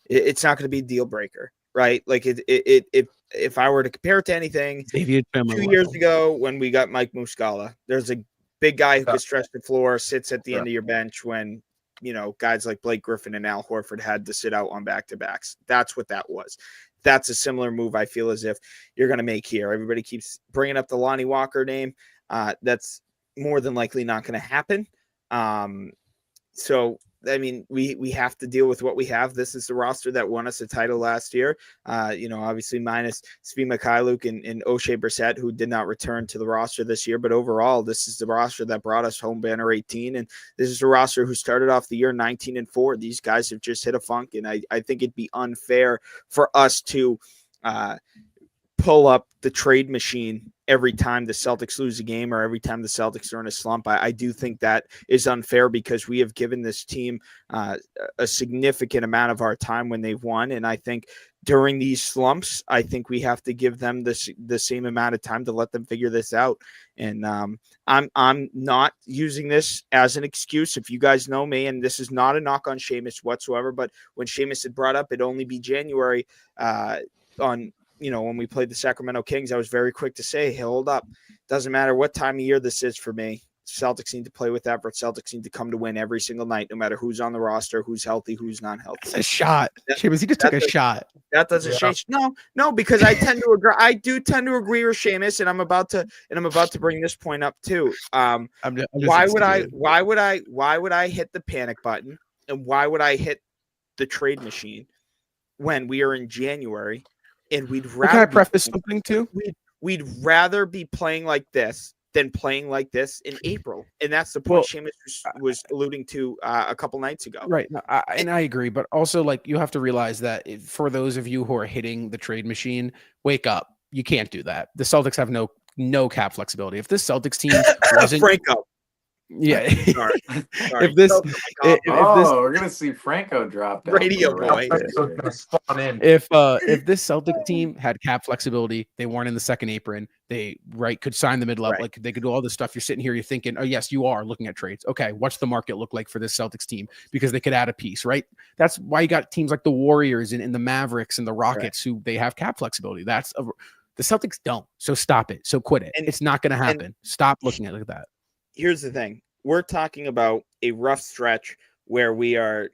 It's not going to be a deal breaker. Right. Like if I were to compare it to anything, Xavier 2 years ago when we got Mike Muscala, there's a big guy who could stretch the floor, sits at the end of your bench when, guys like Blake Griffin and Al Horford had to sit out on back-to-backs. That's what that was. That's a similar move I feel as if you're going to make here. Everybody keeps bringing up the Lonnie Walker name. That's more than likely not going to happen. So, I mean, we have to deal with what we have. This is the roster that won us a title last year. Obviously minus Svi Mikhailuk and O'Shea Brissett, who did not return to the roster this year. But overall, this is the roster that brought us home banner 18. And this is a roster who started off the year 19-4. These guys have just hit a funk. And I think it'd be unfair for us to pull up the trade machine every time the Celtics lose a game or every time the Celtics are in a slump. I do think that is unfair because we have given this team a significant amount of our time when they've won. And I think during these slumps, I think we have to give them the same amount of time to let them figure this out. And I'm not using this as an excuse. If you guys know me, and this is not a knock on Seamus whatsoever, but when Seamus had brought up it'd only be January when we played the Sacramento Kings, I was very quick to say, hey, hold up. Doesn't matter what time of year this is for me. Celtics need to play with effort. Celtics need to come to win every single night, no matter who's on the roster, who's healthy, who's not healthy. It's a shot. Seamus, he just took a shot. That doesn't change. No, because I tend to agree. I do tend to agree with Seamus, and I'm about to bring this point up too. Why would I hit the panic button, and why would I hit the trade machine when we are in January? And we'd rather can I preface something too? We'd rather be playing like this than playing like this in April, and that's the point Seamus was alluding to a couple nights ago. Right, and I agree, but also like you have to realize that for those of you who are hitting the trade machine, wake up. You can't do that. The Celtics have no cap flexibility. If this Celtics team wasn't Franco. Yeah. Sorry. If this, we're gonna see Franco drop down radio boy. If this Celtic team had cap flexibility, they weren't in the second apron. They could sign the mid-level, like they could do all this stuff. You're sitting here, you're thinking, oh yes, you are looking at trades. Okay, what's the market look like for this Celtics team? Because they could add a piece, right? That's why you got teams like the Warriors and the Mavericks and the Rockets who they have cap flexibility. The Celtics don't. So stop it. So quit it. It's not going to happen. Stop looking at it like that. Here's the thing. We're talking about a rough stretch where we are,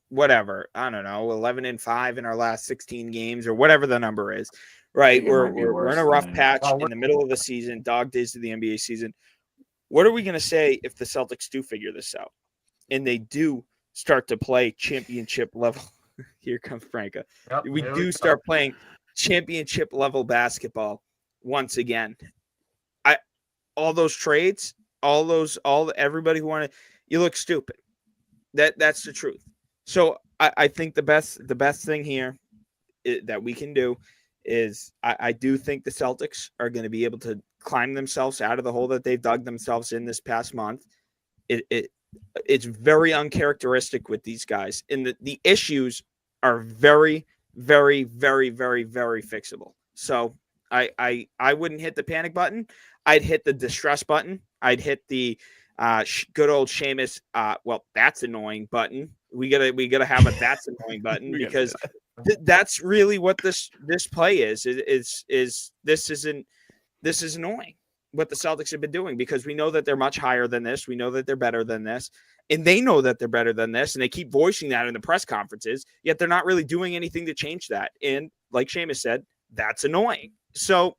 whatever, I don't know, 11-5 in our last 16 games or whatever the number is, right? We're in a rough patch in the middle of the season, dog days of the NBA season. What are we going to say if the Celtics do figure this out and they do start to play championship level? Here comes Franco. We do start playing championship level basketball once again. All those trades, everybody who wanted, you look stupid. That's the truth. So I think the best thing here that we can do is I do think the Celtics are going to be able to climb themselves out of the hole that they've dug themselves in this past month. It's very uncharacteristic with these guys, and the issues are very, very, very, very, very fixable. So I wouldn't hit the panic button. I'd hit the distress button. I'd hit the good old Seamus. Well, that's annoying button. We gotta have a that's annoying button because That's really what this play is. This is annoying what the Celtics have been doing, because we know that they're much higher than this. We know that they're better than this, and they know that they're better than this, and they keep voicing that in the press conferences, yet they're not really doing anything to change that. And like Seamus said, that's annoying. So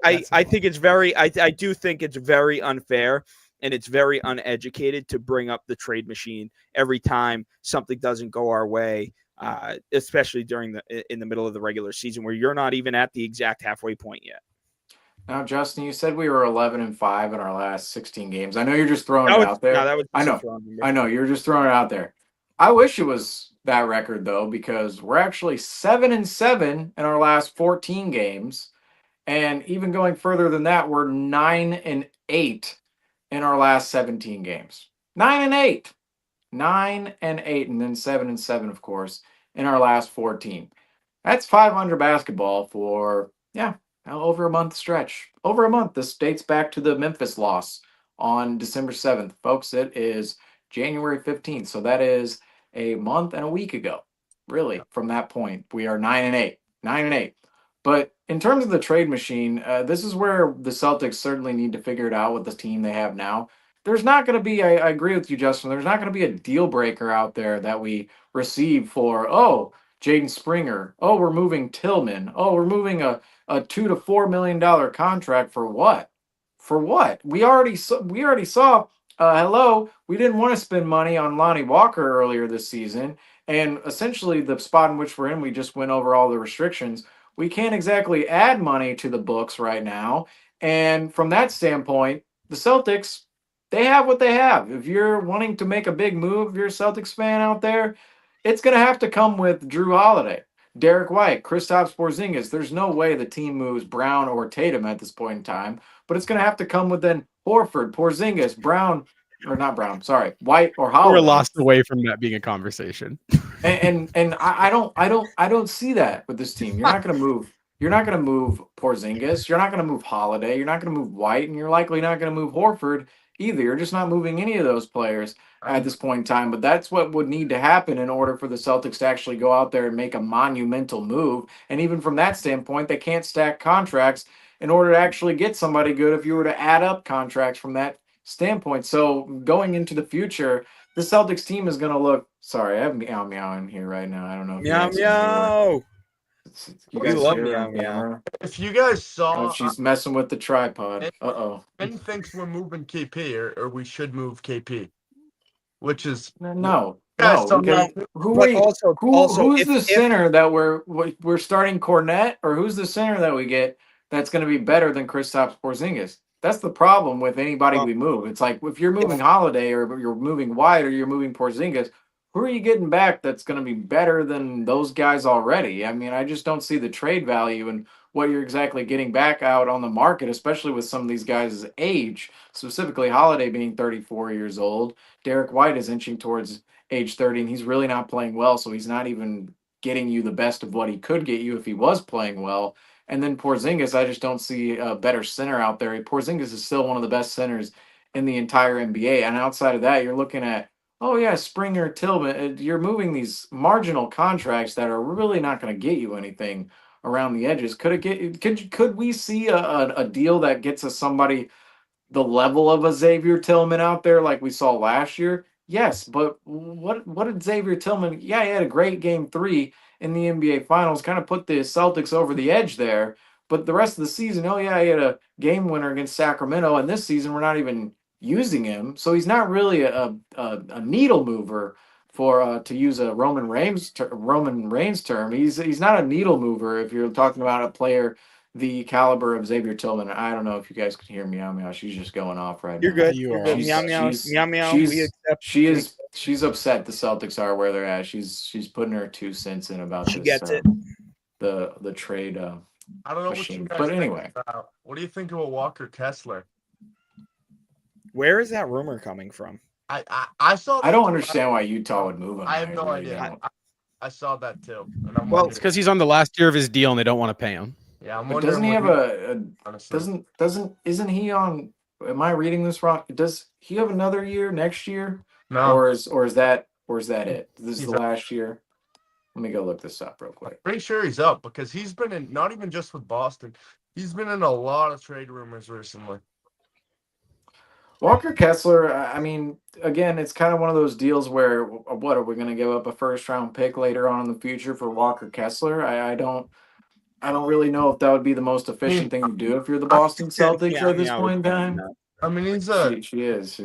I think it's very, I do think it's very unfair, and it's very uneducated to bring up the trade machine every time something doesn't go our way, especially in the middle of the regular season where you're not even at the exact halfway point yet. Now, Justin, you said we were 11-5 in our last 16 games. I know you're just throwing it out there. No, that was I know you're just throwing it out there. I wish it was that record though, because we're actually 7-7 in our last 14 games, and even going further than that, we're 9-8 in our last 17 games. 9-8, and then 7-7, of course, in our last 14. That's 500 basketball for over a month stretch. Over a month. This dates back to the Memphis loss on December 7th. Folks, it is January 15th. So that is a month and a week ago. Really, from that point, we are 9-8. 9-8. But in terms of the trade machine, this is where the Celtics certainly need to figure it out with the team they have now. There's not going to be, I agree with you, Justin, there's not going to be a deal breaker out there that we receive for, Jaden Springer. Oh, we're moving Tillman. Oh, we're moving a $2 to $4 million contract for what? For what? We already saw. Hello, we didn't want to spend money on Lonnie Walker earlier this season, and essentially the spot in which we're in, we just went over all the restrictions. We can't exactly add money to the books right now, and from that standpoint, the Celtics, they have what they have. If you're wanting to make a big move, if you're a Celtics fan out there, it's going to have to come with Drew Holiday, Derrick White, Kristaps Porzingis. There's no way the team moves Brown or Tatum at this point in time, but it's going to have to come with then Horford, Porzingis, White or Holiday. We're lost away from that being a conversation. And I don't see that with this team. You're not going to move Porzingis. You're not going to move Holiday. You're not going to move White, and you're likely not going to move Horford either. You're just not moving any of those players at this point in time. But that's what would need to happen in order for the Celtics to actually go out there and make a monumental move. And even from that standpoint, they can't stack contracts in order to actually get somebody good if you were to add up contracts from that standpoint. So going into the future, the Celtics team is going to look. Sorry, I have Meow Meow in here right now. I don't know. Meow Meow. You guys love Meow Meow. If you guys saw, she's messing with the tripod. Ben thinks we're moving KP, or we should move KP, which is no. Guys, Who's the center that we're starting Cornette, or who's the center that we get that's going to be better than Kristaps Porzingis? That's the problem with anybody we move. It's like if you're moving Holiday, or you're moving White, or you're moving Porzingis, who are you getting back that's going to be better than those guys already? I mean, I just don't see the trade value in what you're exactly getting back out on the market, especially with some of these guys' age, specifically Holiday being 34 years old. Derrick White is inching towards age 30, and he's really not playing well, so he's not even getting you the best of what he could get you if he was playing well. And then Porzingis, I just don't see a better center out there. Porzingis is still one of the best centers in the entire NBA, and outside of that, you're looking at Springer, Tillman. You're moving these marginal contracts that are really not going to get you anything around the edges. Could we see a deal that gets us somebody the level of a Xavier Tillman out there like we saw last year? Yes, but what did Xavier Tillman? Yeah, he had a great game 3 in the NBA Finals, kind of put the Celtics over the edge there. But the rest of the season, he had a game winner against Sacramento, and this season we're not even using him, so he's not really a needle mover for to use a Roman Reigns term. He's not a needle mover if you're talking about a player the caliber of Xavier Tillman. I don't know if you guys can hear Meow Meow. She's just going off right now. You're good. You're good. Meow Meow. Meow Meow. She's upset the Celtics are where they're at. She's putting her 2 cents in about she this. Gets it. The trade. I don't know machine. What you guys But think anyway, about. What do you think of a Walker Kessler? Where is that rumor coming from? I saw. I don't understand why Utah would move him. I have no idea. I saw that too. And it's because he's on the last year of his deal and they don't want to pay him. Yeah, I'm but doesn't he have isn't he on? Am I reading this wrong? Does he have another year next year? No. Or is that it? This is the last year. Let me go look this up real quick. Pretty sure he's up because he's been in, not even just with Boston, he's been in a lot of trade rumors recently. Walker Kessler, I mean, again, it's kind of one of those deals where, what, are we going to give up a first-round pick later on in the future for Walker Kessler? I don't really know if that would be the most efficient thing to do if you're the Boston Celtics at this point in time. I mean, he's She is.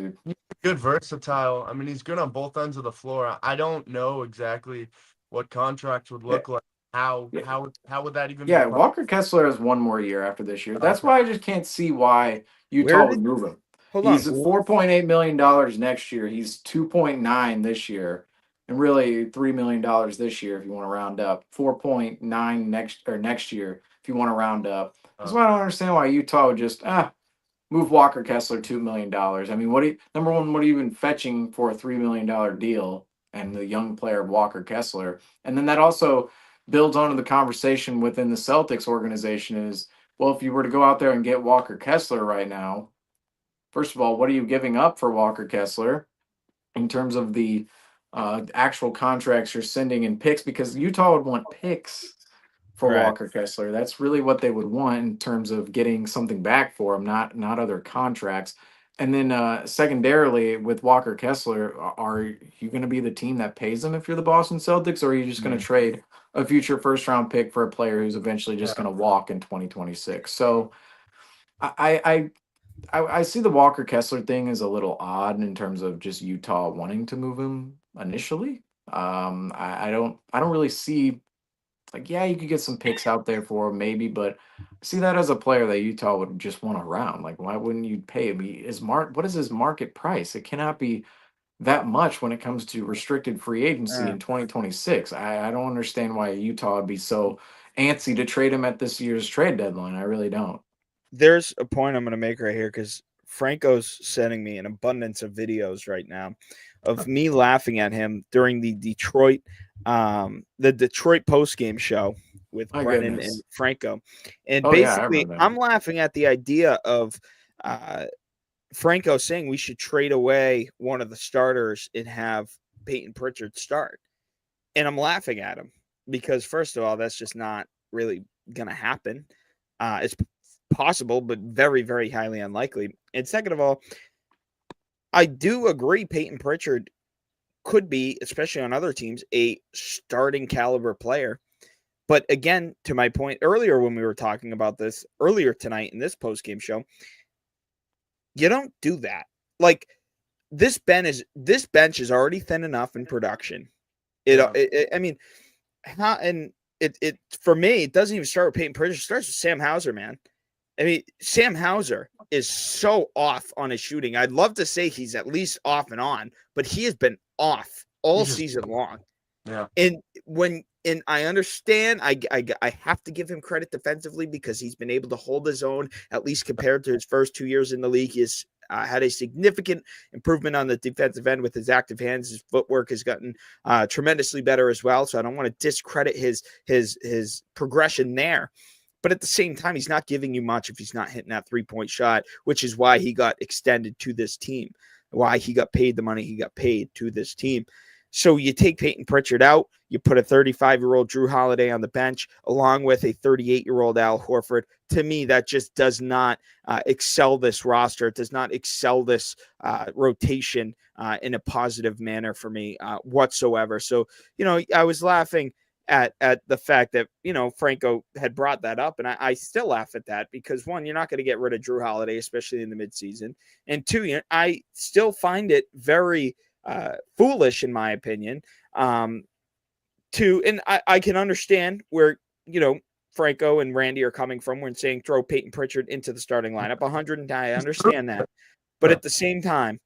good versatile. I mean, he's good on both ends of the floor. I don't know exactly what contracts would look like. How would that even? Yeah, be Walker Kessler has one more year after this year. That's why I just can't see why Utah would move him. He's at $4.8 million next year. He's 2.9 this year, and really $3 million this year if you want to round up. 4.9 next year if you want to round up. That's why I don't understand why Utah would just move Walker Kessler $2 million. I mean, what are you even fetching for a $3 million deal and the young player Walker Kessler? And then that also builds onto the conversation within the Celtics organization is, well, if you were to go out there and get Walker Kessler right now, first of all, what are you giving up for Walker Kessler in terms of the actual contracts you're sending in picks? Because Utah would want picks for Walker Kessler. That's really what they would want in terms of getting something back for him, not other contracts. And then secondarily, with Walker Kessler, are you going to be the team that pays him if you're the Boston Celtics, or are you just going to trade a future first-round pick for a player who's eventually just going to walk in 2026? So I see the Walker Kessler thing as a little odd in terms of just Utah wanting to move him initially. I don't really see, like, yeah, you could get some picks out there for him maybe, but I see that as a player that Utah would just want around. Like, why wouldn't you pay him? What is his market price? It cannot be that much when it comes to restricted free agency in 2026. I don't understand why Utah would be so antsy to trade him at this year's trade deadline. I really don't. There's a point I'm going to make right here because Franco's sending me an abundance of videos right now of me laughing at him during the Detroit post-game show with Brennan and Franco. And basically, I'm laughing at the idea of Franco saying we should trade away one of the starters and have Peyton Pritchard start. And I'm laughing at him because, first of all, that's just not really going to happen. It's possible, but very, very highly unlikely. And second of all, I do agree Peyton Pritchard could be, especially on other teams, a starting caliber player. But again, to my point earlier when we were talking about this earlier tonight in this post-game show, you don't do that. Like, this bench is already thin enough in production. I mean, for me, it doesn't even start with Peyton Pritchard. It starts with Sam Hauser, man. I mean, Sam Hauser is so off on his shooting. I'd love to say he's at least off and on, but he has been off all season long. Yeah. And I understand, I have to give him credit defensively because he's been able to hold his own, at least compared to his first 2 years in the league. He has had a significant improvement on the defensive end with his active hands. His footwork has gotten tremendously better as well. So I don't want to discredit his progression there. But at the same time, he's not giving you much if he's not hitting that three-point shot, which is why he got extended to this team, why he got paid the money he got paid to this team. So you take Peyton Pritchard out, you put a 35-year-old Drew Holiday on the bench, along with a 38-year-old Al Horford. To me, that just does not excel this roster. It does not excel this rotation in a positive manner for me whatsoever. So, I was laughing at the fact that, Franco had brought that up. And I still laugh at that because, one, you're not going to get rid of Drew Holiday, especially in the midseason. And two, I still find it very foolish, in my opinion, and I can understand where, Franco and Randy are coming from when saying throw Peyton Pritchard into the starting lineup. 100, I understand that. But at the same time,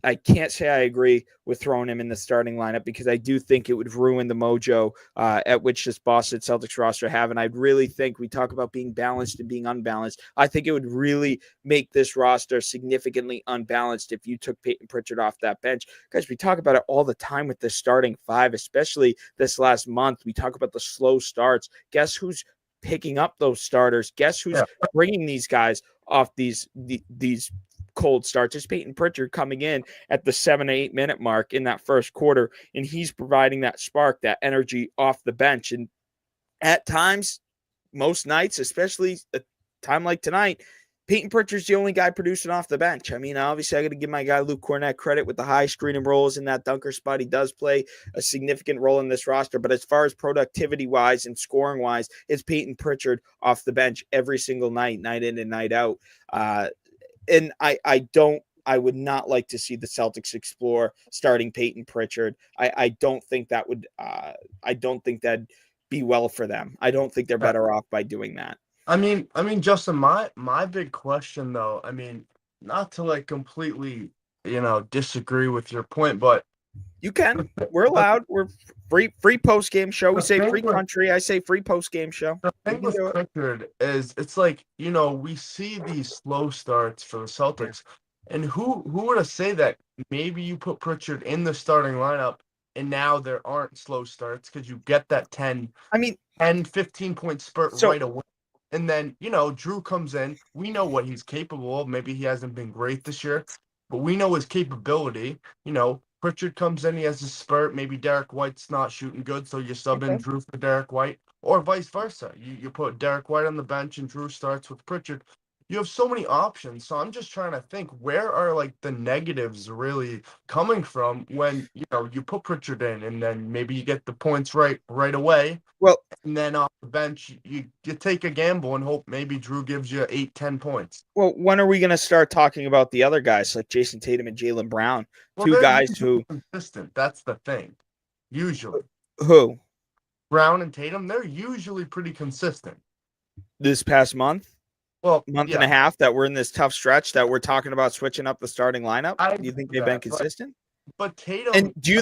I can't say I agree with throwing him in the starting lineup because I do think it would ruin the mojo at which this Boston Celtics roster have. And I really think we talk about being balanced and being unbalanced. I think it would really make this roster significantly unbalanced if you took Peyton Pritchard off that bench. Guys, we talk about it all the time with the starting five, especially this last month. We talk about the slow starts. Guess who's picking up those starters? Guess who's bringing these guys off these cold starts. It's Peyton Pritchard coming in at the 7 to 8 minute mark in that first quarter, and he's providing that spark, that energy off the bench. And at times, most nights, especially a time like tonight, Peyton Pritchard's the only guy producing off the bench. I mean, obviously, I got to give my guy Luke Cornett credit with the high screen and rolls in that dunker spot. He does play a significant role in this roster. But as far as productivity-wise and scoring-wise, it's Peyton Pritchard off the bench every single night, night in and night out. And I would not like to see the Celtics explore starting Peyton Pritchard. I don't think that would I don't think that'd be well for them. I don't think they're better off by doing that. I mean, Justin, my big question though, I mean, not to like completely, disagree with your point, but you can. We're allowed. We're free post game show. We say free country. I say free post game show. The thing with Pritchard is it's like, we see these slow starts for the Celtics. And who would have say that maybe you put Pritchard in the starting lineup and now there aren't slow starts because you get that 10, 15 point spurt right away. And then, Drew comes in. We know what he's capable of. Maybe he hasn't been great this year, but we know his capability. Pritchard comes in, he has a spurt. Maybe Derrick White's not shooting good, so you sub in Drew for Derrick White, or vice versa. You put Derrick White on the bench and Drew starts with Pritchard. You have so many options. So I'm just trying to think, where are like the negatives really coming from when you put Pritchard in and then maybe you get the points right away. Well, and then off the bench you take a gamble and hope maybe Drew gives you 8-10 points. Well, when are we going to start talking about the other guys like Jason Tatum and Jaylen Brown? Two guys who consistent. That's the thing. Usually. Who? Brown and Tatum, they're usually pretty consistent. This past month? Month yeah. and a half that we're in this tough stretch that we're talking about switching up the starting lineup. Do you think they've been consistent? But Tatum, and do you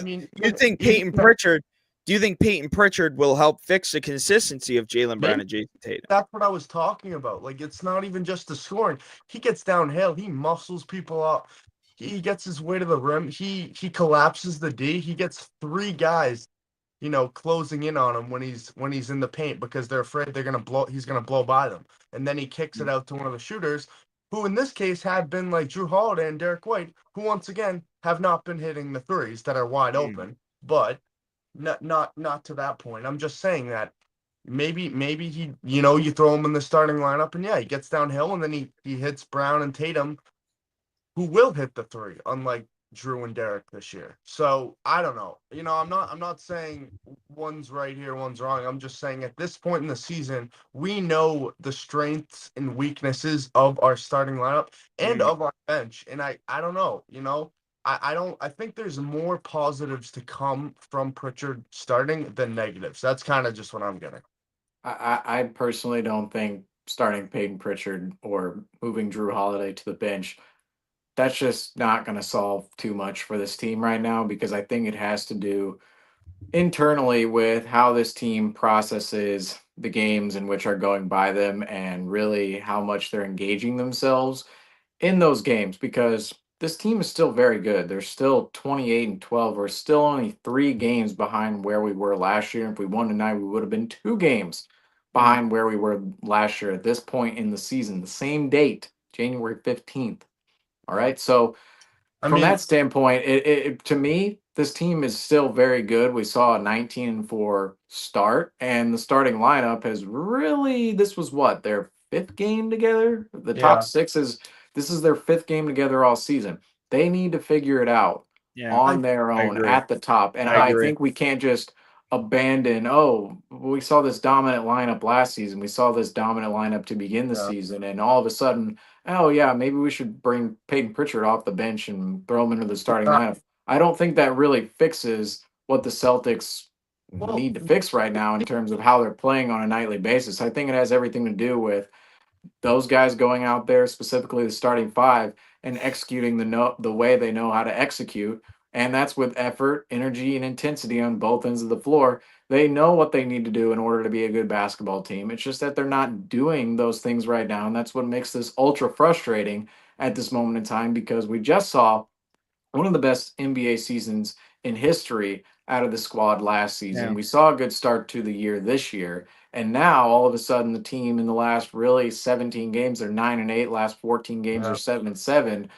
think Peyton Pritchard? Do you think Peyton Pritchard will help fix the consistency of Jaylen Brown and Jason Tatum? That's what I was talking about. Like, it's not even just the scoring. He gets downhill. He muscles people up. He gets his way to the rim. He collapses the D. He gets 3 guys, closing in on him when he's in the paint because they're afraid he's gonna blow by them. And then he kicks it out to one of the shooters, who in this case had been like Drew Holiday and Derrick White, who once again have not been hitting the threes that are wide open. But not to that point. I'm just saying that maybe he, you throw him in the starting lineup and he gets downhill and then he hits Brown and Tatum, who will hit the 3, unlike Drew and Derrick this year. So I don't know. I'm not saying one's right here, one's wrong. I'm just saying at this point in the season, we know the strengths and weaknesses of our starting lineup and of our bench. And I don't know, I think there's more positives to come from Pritchard starting than negatives. That's kind of just what I'm getting. I personally don't think starting Peyton Pritchard or moving Drew Holiday to the bench, that's just not going to solve too much for this team right now, because I think it has to do internally with how this team processes the games in which are going by them and really how much they're engaging themselves in those games, because this team is still very good. They're still 28-12. We're still only 3 games behind where we were last year. If we won tonight, we would have been 2 games behind where we were last year at this point in the season, the same date, January 15th. All right. So from that standpoint, it to me, this team is still very good. We saw a 19-4 start, and the starting lineup has really, this was what, their 5th game together? The top 6 this is their 5th game together all season. They need to figure it out on their own at the top. And I think we can't just abandon, we saw this dominant lineup last season. We saw this dominant lineup to begin the season. And all of a sudden, maybe we should bring Peyton Pritchard off the bench and throw him into the starting lineup. I don't think that really fixes what the Celtics need to fix right now in terms of how they're playing on a nightly basis. I think it has everything to do with those guys going out there, specifically the starting 5, and executing the way they know how to execute. And that's with effort, energy, and intensity on both ends of the floor. They know what they need to do in order to be a good basketball team. It's just that they're not doing those things right now. And that's what makes this ultra frustrating at this moment in time, because we just saw one of the best NBA seasons in history out of the squad last season. Yeah. We saw a good start to the year this year. And now all of a sudden the team in the last really 17 games, they're 9-8, last 14 games are 7-7.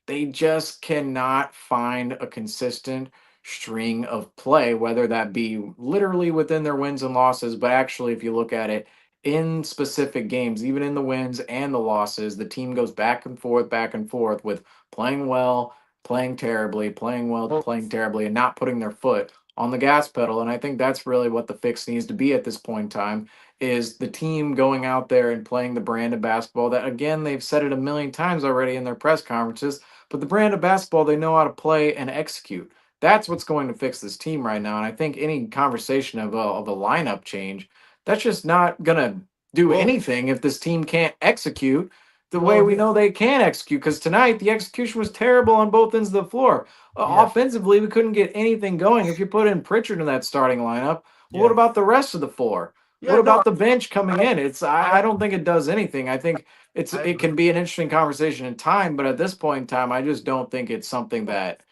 They just cannot find a consistent string of play, whether that be literally within their wins and losses, but actually, if you look at it in specific games, even in the wins and the losses, the team goes back and forth with playing well, playing terribly, playing well, playing terribly, and not putting their foot on the gas pedal. And I think that's really what the fix needs to be at this point in time is the team going out there and playing the brand of basketball that, again, they've said it a million times already in their press conferences, but the brand of basketball they know how to play and execute. That's what's going to fix this team right now. And I think any conversation of a lineup change, that's just not going to do anything if this team can't execute the way we know they can execute. Because tonight, the execution was terrible on both ends of the floor. Offensively, we couldn't get anything going. If you put in Pritchard in that starting lineup, what about the rest of the floor? What about the bench coming in? I don't think it does anything. I think it can be an interesting conversation in time, but at this point in time, I just don't think it's something that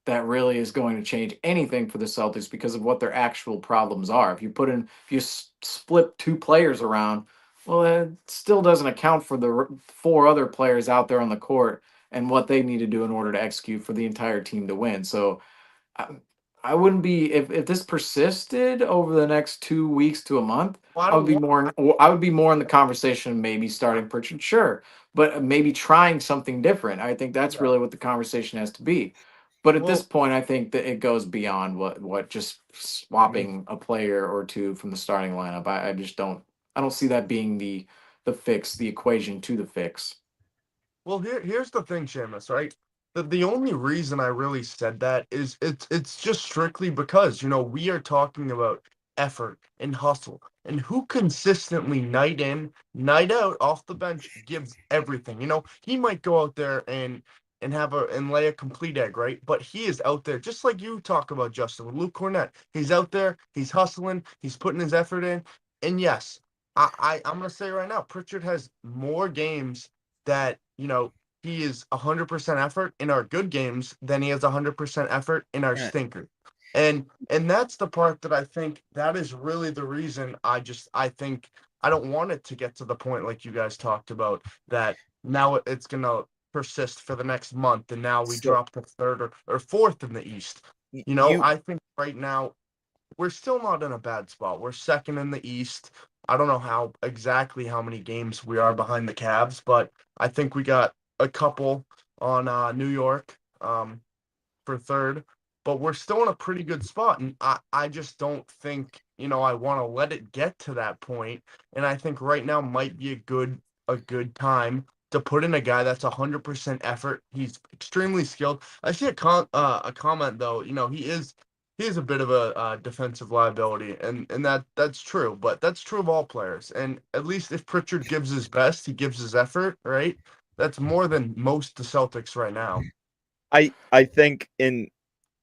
really is going to change anything for the Celtics because of what their actual problems are. If you split two players around, well, it still doesn't account for the four other players out there on the court and what they need to do in order to execute for the entire team to win. So I wouldn't be if this persisted over the next 2 weeks to a month. I would be more in the conversation, maybe starting Pritchard, sure, but maybe trying something different. I think that's really what the conversation has to be. But at this point, I think that it goes beyond what just swapping a player or two from the starting lineup. I just don't. I don't see that being the fix, the equation to the fix. Well, here's the thing, Seamus, right? The only reason I really said that is it's just strictly because, we are talking about effort and hustle and who consistently night in, night out off the bench gives everything. He might go out there and lay a complete egg, right? But he is out there, just like you talk about, Justin, with Luke Cornett. He's out there, he's hustling, he's putting his effort in. And yes, I'm gonna say right now, Pritchard has more games that, he is 100% effort in our good games than he has 100% effort in our stinkers. And that's the part that I think that is really the reason I think I don't want it to get to the point like you guys talked about that now it's gonna persist for the next month and now we drop to third or fourth in the East. I think right now we're still not in a bad spot. We're second in the East. I don't know exactly how many games we are behind the Cavs, but I think we got a couple on New York for third, but we're still in a pretty good spot. And I just don't think, I want to let it get to that point. And I think right now might be a good time to put in a guy that's 100% effort. He's extremely skilled. I see a comment though, he is a bit of a defensive liability, and that's true, but that's true of all players. And at least if Pritchard gives his best, he gives his effort, right? That's more than most the Celtics right now. I think in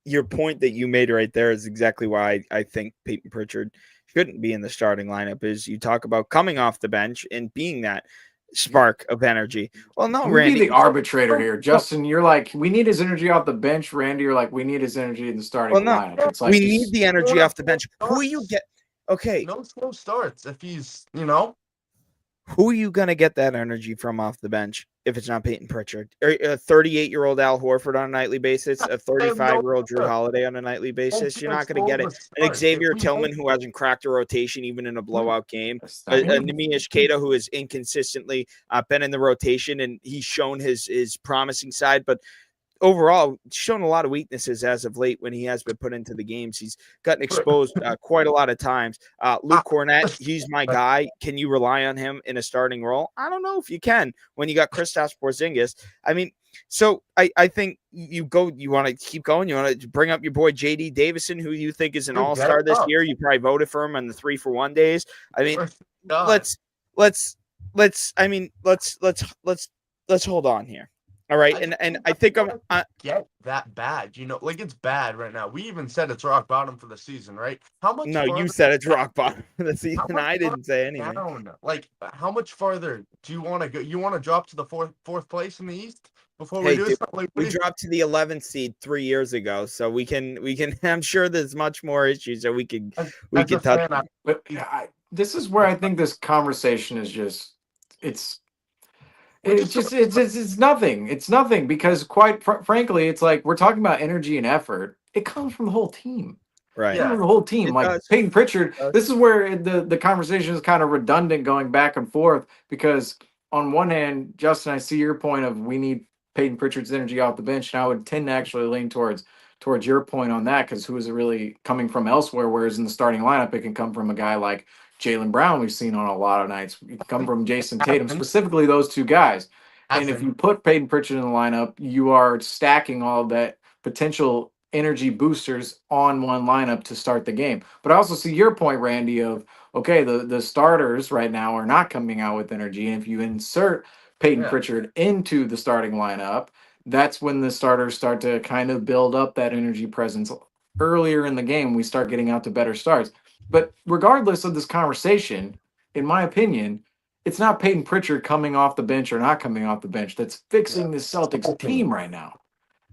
your point that you made right there is exactly why I think Peyton Pritchard shouldn't be in the starting lineup. Is you talk about coming off the bench and being that spark of energy. Well, no, Randy, be the arbitrator here. Justin, you're like, we need his energy off the bench. Randy, you're like, we need his energy in the starting lineup. It's like we need the energy off the bench. Who you get? Okay, no slow starts if he's, Who are you going to get that energy from off the bench if it's not Peyton Pritchard? A 38-year-old Al Horford on a nightly basis, a 35-year-old Drew Holiday on a nightly basis? You're not going to get it. An Xavier Tillman who hasn't cracked a rotation even in a blowout game. A Nemish Keita who has inconsistently been in the rotation, and he's shown his promising side, but overall, shown a lot of weaknesses as of late when he has been put into the games. He's gotten exposed quite a lot of times. Luke Cornett, he's my guy. Can you rely on him in a starting role? I don't know if you can when you got Kristaps Porzingis. I mean, so I think you want to keep going. You want to bring up your boy J.D. Davison, who you think is an all-star this year. You probably voted for him on the 3-for-1 days. I mean, let's hold on here. All right, and I think I'm get that bad. It's bad right now. We even said it's rock bottom for the season, right? How much? No, you said it's rock bottom for the season. I didn't say anything. How much farther do you want to go? You want to drop to the fourth place in the East? before Hey, we do dude, something. Like, we dropped to the 11th seed 3 years ago, so we can. I'm sure there's much more issues that we could touch on. But this is where I think this conversation is just it's nothing. It's nothing because quite frankly, it's like we're talking about energy and effort. It comes from the whole team. Right. It comes from the whole team. It Like does. Peyton Pritchard, this is where the conversation is kind of redundant going back and forth because on one hand, Justin, I see your point of we need Peyton Pritchard's energy off the bench, and I would tend to actually lean towards your point on that because who is it really coming from elsewhere? Whereas in the starting lineup, it can come from a guy like Jaylen Brown we've seen on a lot of nights. It can come from Jason Tatum, specifically those two guys. And if you put Peyton Pritchard in the lineup, you are stacking all that potential energy boosters on one lineup to start the game. But I also see your point, Randy, of okay, the starters right now are not coming out with energy. And if you insert Peyton Pritchard into the starting lineup, that's when the starters start to kind of build up that energy presence earlier in the game. We start getting out to better starts. But regardless of this conversation, in my opinion, it's not Peyton Pritchard coming off the bench or not coming off the bench that's fixing the Celtics team right now.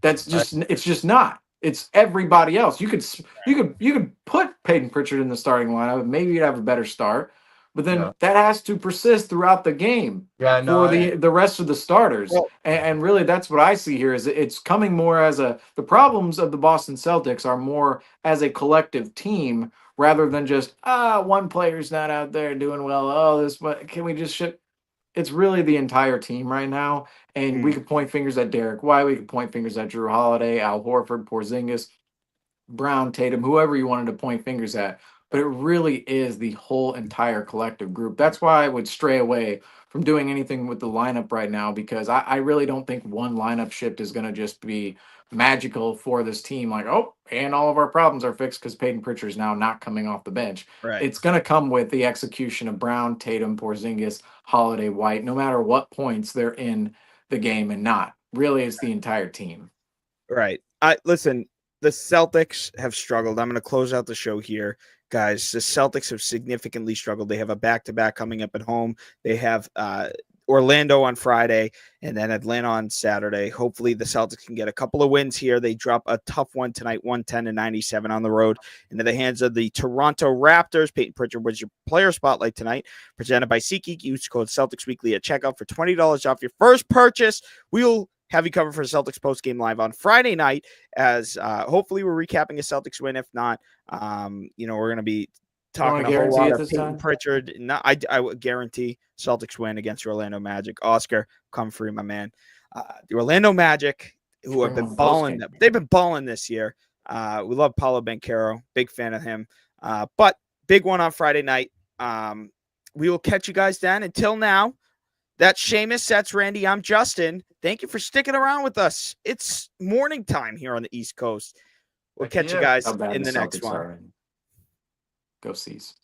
It's just not. It's everybody else. You could put Peyton Pritchard in the starting lineup. Maybe you'd have a better start, but then that has to persist throughout the game for the rest of the starters. Well, and really, that's what I see here. Is it's coming more as the problems of the Boston Celtics are more as a collective team rather than just one player's not out there doing well. Oh, this what can we just ship? It's really the entire team right now. And we could point fingers at Derrick White. We could point fingers at Drew Holiday, Al Horford, Porzingis, Brown, Tatum, whoever you wanted to point fingers at. But it really is the whole entire collective group. That's why I would stray away from doing anything with the lineup right now because I really don't think one lineup shift is going to just be magical for this team. Like, and all of our problems are fixed because Peyton Pritchard is now not coming off the bench. Right. It's going to come with the execution of Brown, Tatum, Porzingis, Holiday, White, no matter what points they're in the game and not. Really, it's the entire team. Right. Listen, the Celtics have struggled. I'm going to close out the show here. Guys, the Celtics have significantly struggled. They have a back-to-back coming up at home. They have Orlando on Friday and then Atlanta on Saturday. Hopefully the Celtics can get a couple of wins here. They drop a tough one tonight, 110-97 on the road into the hands of the Toronto Raptors. Peyton Pritchard was your player spotlight tonight, presented by SeatGeek. Use code Celtics Weekly at checkout for $20 off your first purchase. We'll have you covered for Celtics postgame live on Friday night as hopefully we're recapping a Celtics win. If not, we're going to be talking a whole lot of Peyton Pritchard. No, I would guarantee Celtics win against Orlando Magic. Oscar, come free, my man. The Orlando Magic, who have been balling, they've been balling this year. We love Paolo Banchero, big fan of him. But big one on Friday night. We will catch you guys then. Until now, that's Seamus, that's Randy, I'm Justin. Thank you for sticking around with us. It's morning time here on the East Coast. We'll catch you guys in the next one. Go Seas.